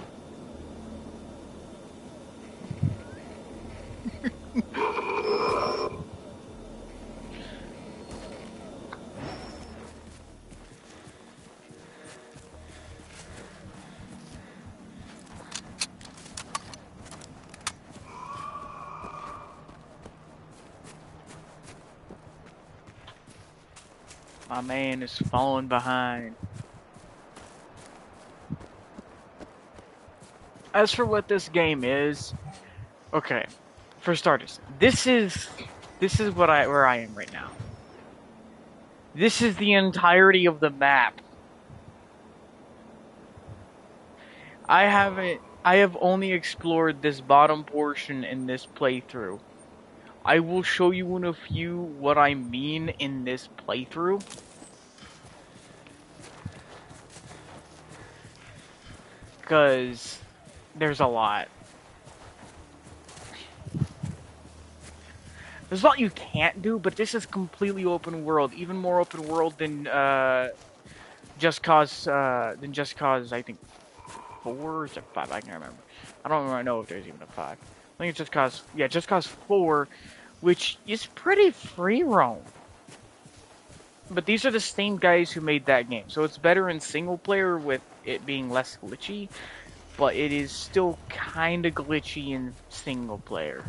My man is falling behind. As for what this game is, okay, for starters, this is where I am right now. This is the entirety of the map. I have only explored this bottom portion in this playthrough. I will show you in a few what I mean in this playthrough. Because there's a lot. There's a lot you can't do, but this is completely open world. Even more open world than Just Cause, I think 4 or 5, I can't remember. I don't really know if there's even a 5. I think it's Just Cause 4, which is pretty free roam. But these are the same guys who made that game, so it's better in single player with it being less glitchy, but it is still kinda glitchy in single player.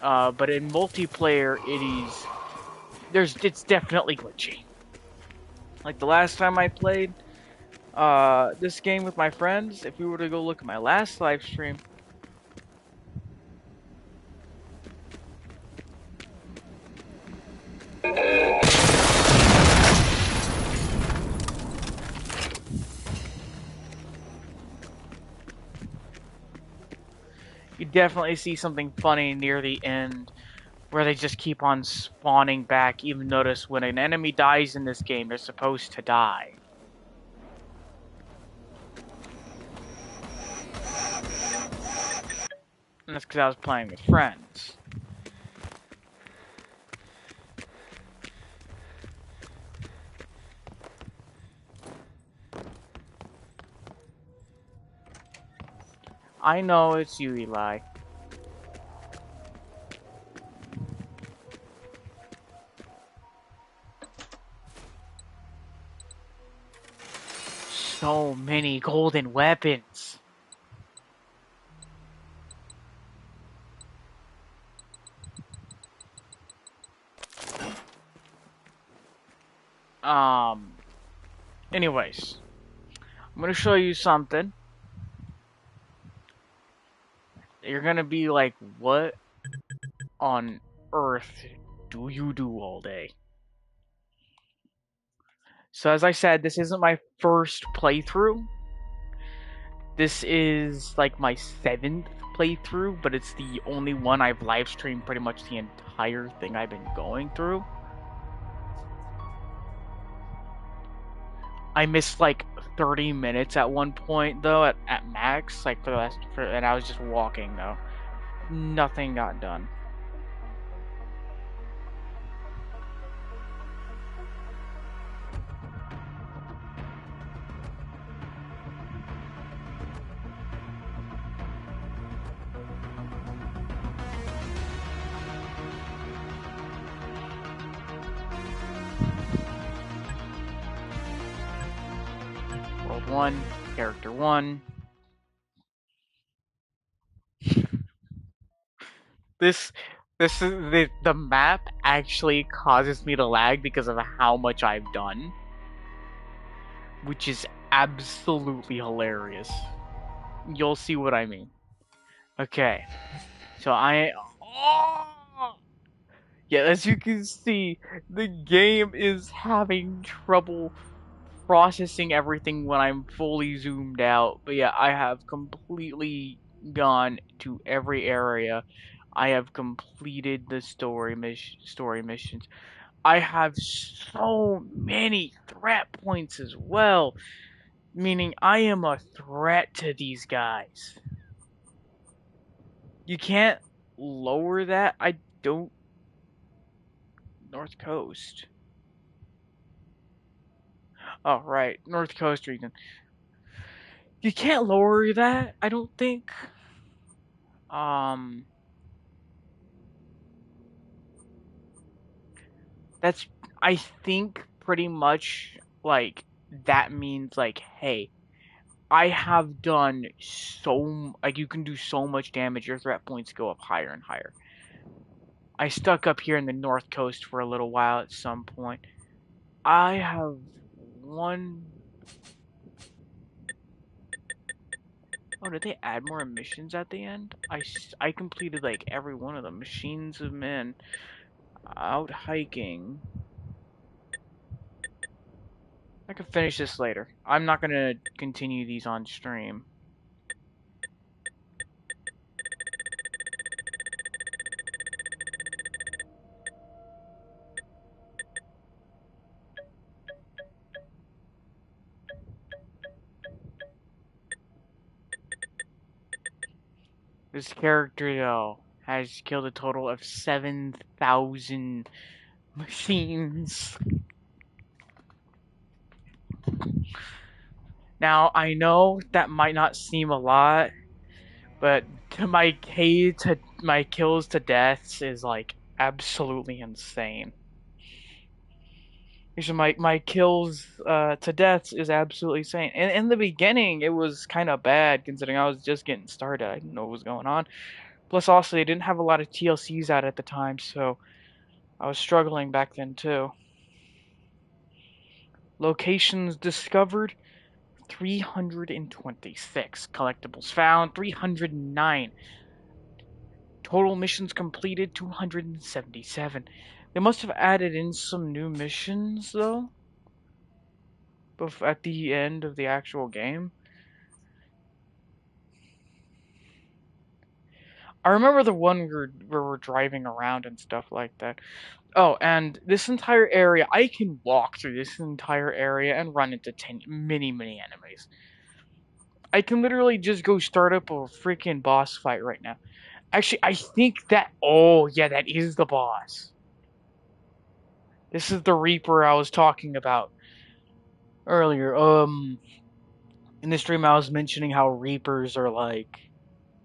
But in multiplayer, it's definitely glitchy. Like the last time I played this game with my friends, if we were to go look at my last live stream, you definitely see something funny near the end where they just keep on spawning back. Even notice when an enemy dies in this game, they're supposed to die. And that's because I was playing with friends. I know it's you, Eli. So many golden weapons. Anyways, I'm gonna show you something. You're gonna be like, what on earth do you do all day? So as I said, this isn't my first playthrough. This is like my 7th playthrough, but it's the only one I've live streamed pretty much the entire thing I've been going through. I missed like 30 minutes at one point though, at max, like and I was just walking though. Nothing got done. World 1, Character 1. This is the map actually causes me to lag because of how much I've done, which is absolutely hilarious. You'll see what I mean. Okay, so yeah, as you can see, the game is having trouble processing everything when I'm fully zoomed out. But yeah, I have completely gone to every area. I have completed the story missions. I have so many threat points as well, meaning I am a threat to these guys. You can't lower that. I don't. North Coast. Oh, right. North Coast region. You can't lower that, I don't think. Um, that's, I think, pretty much, like, that means, like, hey, I have done so, like, you can do so much damage, your threat points go up higher and higher. I stuck up here in the North Coast for a little while at some point. I have one. Oh, did they add more missions at the end? I completed like every one of them. Machines of Men, out hiking. I can finish this later. I'm not gonna continue these on stream. This character, though, has killed a total of 7,000 machines. Now, I know that might not seem a lot, but my kills to deaths is like absolutely insane. My kills to deaths is absolutely insane. And in the beginning, it was kind of bad considering I was just getting started. I didn't know what was going on. Plus, also, they didn't have a lot of TLCs out at the time, so I was struggling back then too. Locations discovered 326. Collectibles found 309. Total missions completed 277. They must have added in some new missions though at the end of the actual game. I remember the one where we're driving around and stuff like that. Oh, and this entire area, I can walk through this entire area and run into many enemies. I can literally just go start up a freaking boss fight right now. Actually, I think that, oh yeah, that is the boss. This is the Reaper I was talking about earlier. In the stream I was mentioning how Reapers are like,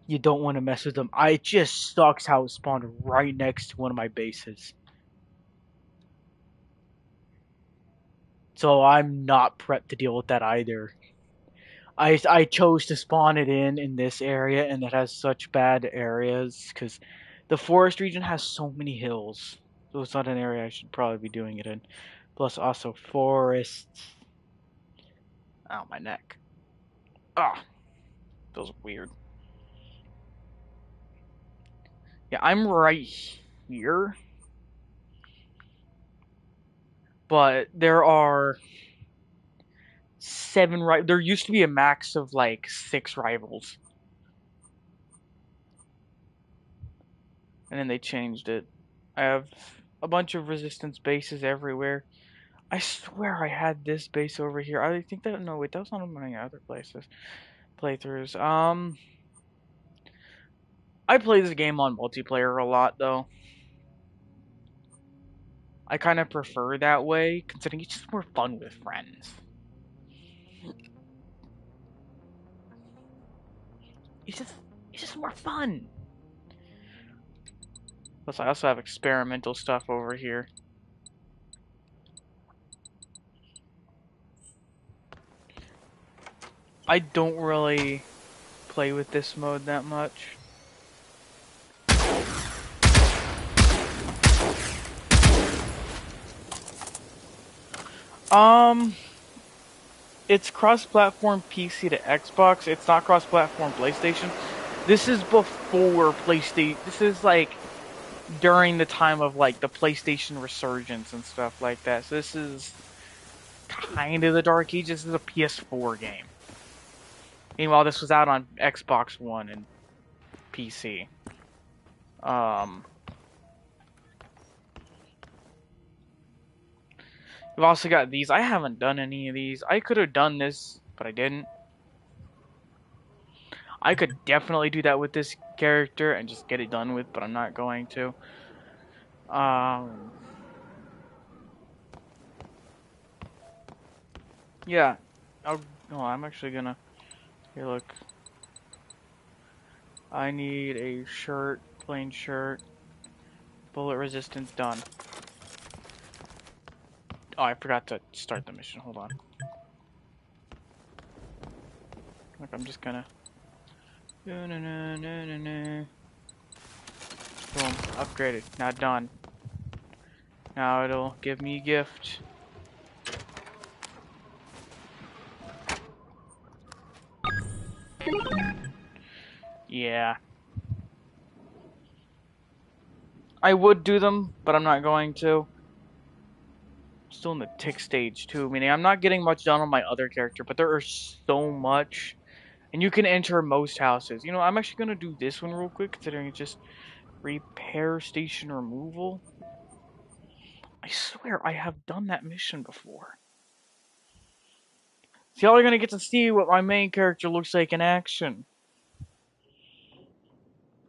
you don't want to mess with them. It just sucks how it spawned right next to one of my bases. So I'm not prepped to deal with that either. I chose to spawn it in this area, and it has such bad areas because the forest region has so many hills. So it's not an area I should probably be doing it in. Plus also forests. Ow, my neck. Ah, feels weird. Yeah, I'm right here. But there are 7 there used to be a max of like 6 rivals. And then they changed it. I have a bunch of resistance bases everywhere. I swear I had this base over here. I think that no wait, that was not on my other playthroughs. I play this game on multiplayer a lot though. I kind of prefer that way, considering it's just more fun with friends. It's just it's just more fun. Plus, I also have experimental stuff over here. I don't really play with this mode that much. It's cross-platform PC to Xbox. It's not cross-platform PlayStation. This is before PlayStation. This is like during the time of like the PlayStation resurgence and stuff like that. So this is kind of the Dark Ages. This is a PS4 game. Meanwhile, this was out on Xbox One and PC. We've also got these. I haven't done any of these. I could have done this, but I didn't. I could definitely do that with this character and just get it done with, but I'm not going to. Yeah. I'm actually gonna... Here, look. I need a shirt, plain shirt. Bullet resistance, done. Oh, I forgot to start the mission. Hold on. Look, I'm just gonna... Boom, upgraded. Now done. Now it'll give me a gift. Yeah. I would do them, but I'm not going to. Still in the tick stage too, meaning I'm not getting much done on my other character, but there is so much. And you can enter most houses. You know, I'm actually going to do this one real quick, considering it's just repair station removal. I swear I have done that mission before. See, y'all are going to get to see what my main character looks like in action.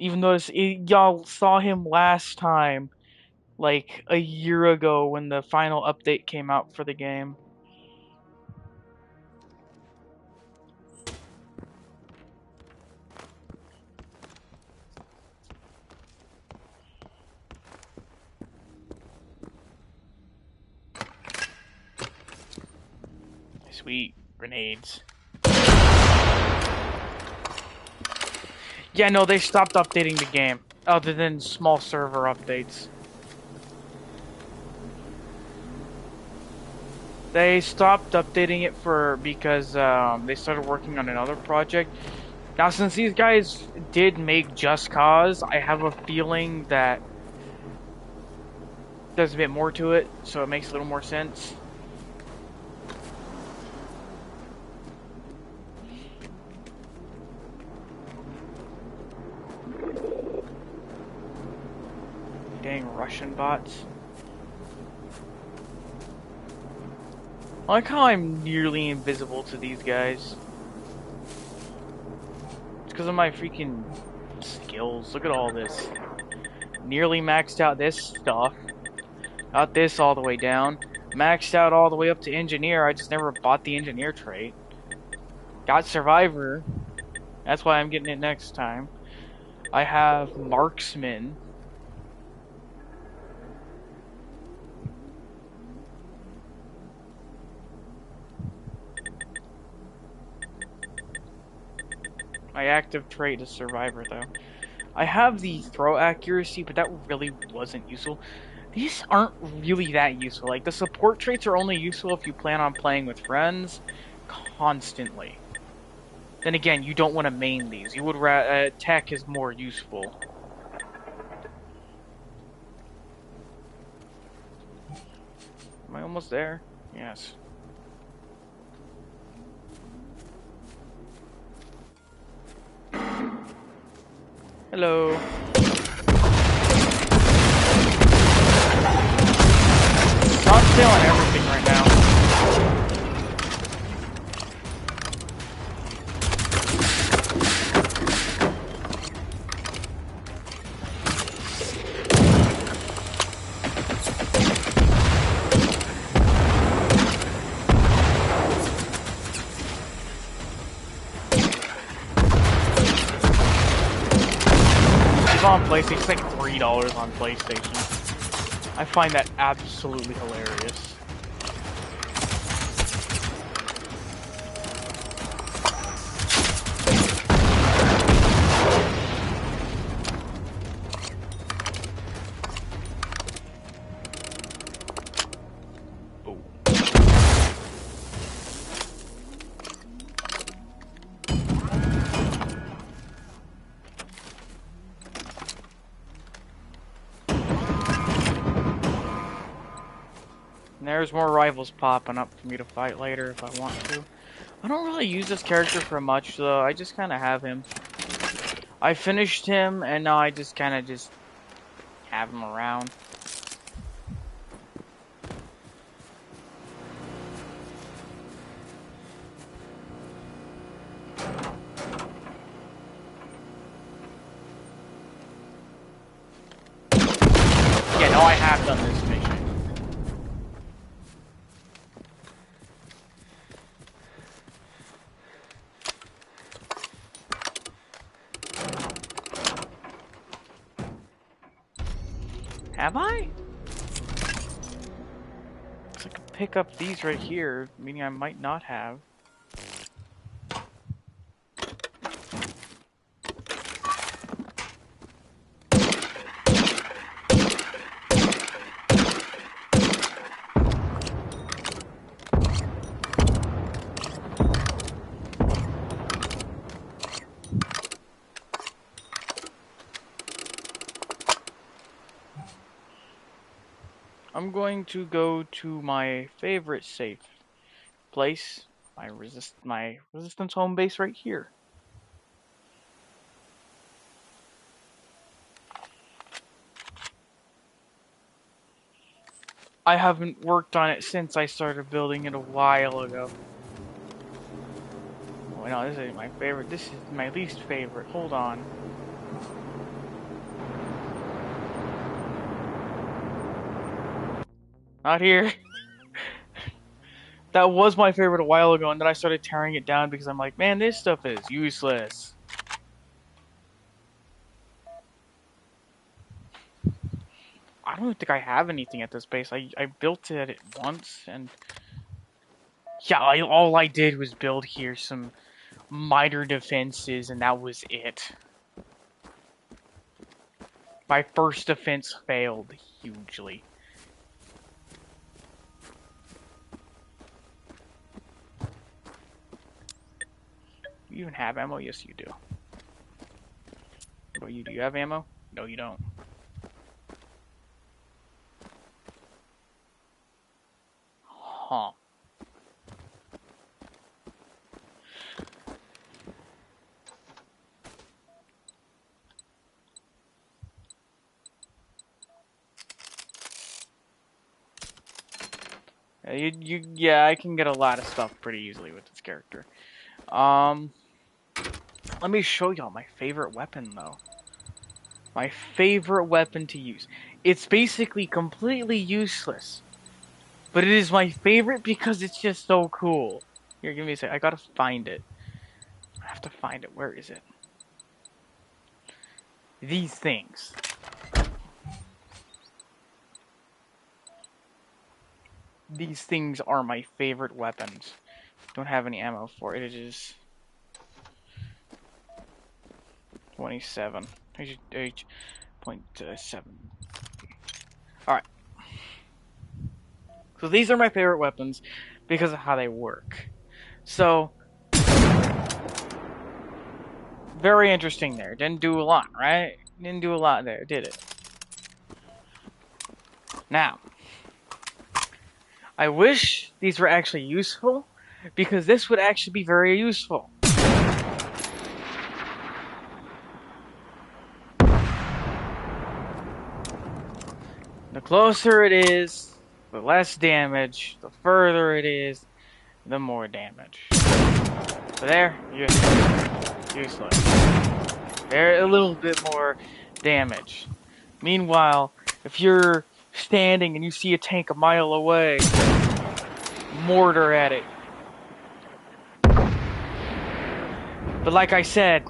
Even though y'all saw him last time, like a year ago when the final update came out for the game. Sweet grenades. Yeah, no, they stopped updating the game, other than small server updates. They stopped updating it because they started working on another project. Now, since these guys did make Just Cause, I have a feeling that there's a bit more to it, so it makes a little more sense. Dang Russian bots. I like how I'm nearly invisible to these guys. It's because of my freaking skills. Look at all this. Nearly maxed out this stuff. Got this all the way down. Maxed out all the way up to engineer. I just never bought the engineer trait. Got survivor. That's why I'm getting it next time. I have marksman. My active trait is survivor though. I have the throw accuracy, but that really wasn't useful. These aren't really that useful. Like, the support traits are only useful if you plan on playing with friends constantly. Then again, you don't want to main these. You would tech is more useful. Am I almost there? Yes. Hello. I'm stealing everything right now. It's on PlayStation. It's like $3 on PlayStation. I find that absolutely hilarious. There's more rivals popping up for me to fight later if I want to. I don't really use this character for much though, I just kind of have him. I finished him and now I just kind of just have him around. Yeah, no, I have done this mission. Have I? So I can pick up these right here, meaning I might not have. I'm going to go to my favorite safe place, my resistance home base right here. I haven't worked on it since I started building it a while ago. Oh no, this isn't my favorite. This is my least favorite. Hold on. Not here. That was my favorite a while ago, and then I started tearing it down because I'm like, man, this stuff is useless. I don't think I have anything at this base. I built it once, and yeah, all I did was build here some minor defenses, and that was it. My first defense failed hugely. You even have ammo? Yes, you do. What about you? Do you have ammo? No, you don't. Huh. Yeah, I can get a lot of stuff pretty easily with this character. Let me show y'all my favorite weapon, though. My favorite weapon to use. It's basically completely useless. But it is my favorite because it's just so cool. Here, give me a sec. I gotta find it. I have to find it. Where is it? These things. These things are my favorite weapons. Don't have any ammo for it. It is 27. H.7. Alright. So these are my favorite weapons because of how they work. So, very interesting there. Didn't do a lot, right? Didn't do a lot there, did it? Now, I wish these were actually useful, because this would actually be very useful. The closer it is, the less damage. The further it is, the more damage. So there, useless. Useless. There, a little bit more damage. Meanwhile, if you're standing and you see a tank a mile away, mortar at it. But like I said,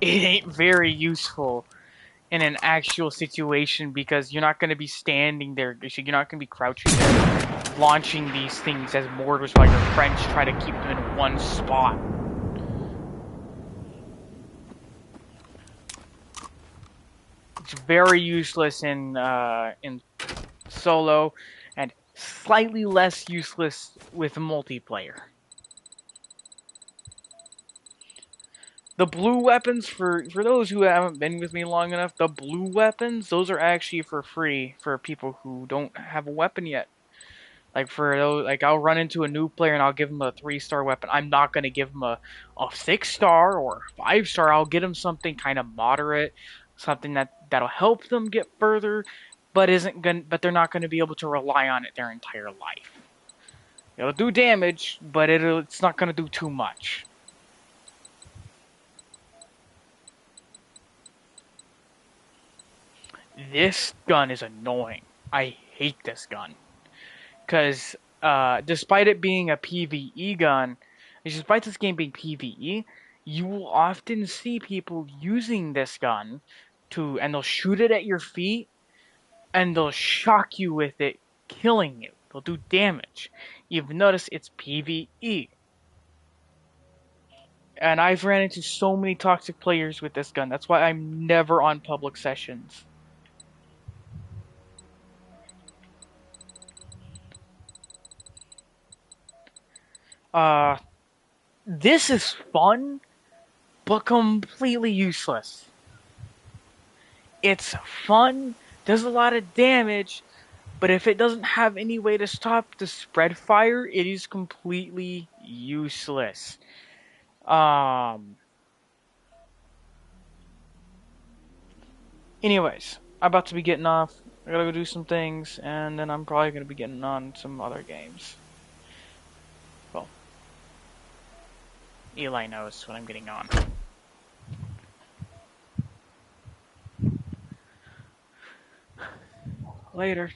it ain't very useful in an actual situation because you're not going to be standing there, you're not going to be crouching there, launching these things as mortars while your friends try to keep them in one spot. It's very useless in solo, and slightly less useless with multiplayer. The blue weapons, for those who haven't been with me long enough, the blue weapons, those are actually for free for people who don't have a weapon yet. Like for those, like I'll run into a new player and I'll give him a 3-star weapon. I'm not gonna give him a 6-star or 5-star. I'll get him something kind of moderate, something that'll help them get further, but they're not gonna be able to rely on it their entire life. It'll do damage, but it's not gonna do too much. This gun is annoying. I hate this gun. Because despite it being a PvE gun, despite this game being PvE, you will often see people using this gun and they'll shoot it at your feet, and they'll shock you with it, killing you. They'll do damage. You've noticed it's PvE. And I've ran into so many toxic players with this gun. That's why I'm never on public sessions. This is fun, but completely useless. It's fun, does a lot of damage, but if it doesn't have any way to stop the spread fire, it is completely useless. Anyways, I'm about to be getting off. I gotta go do some things, and then I'm probably gonna be getting on some other games. Well, Eli knows when I'm getting on. Later.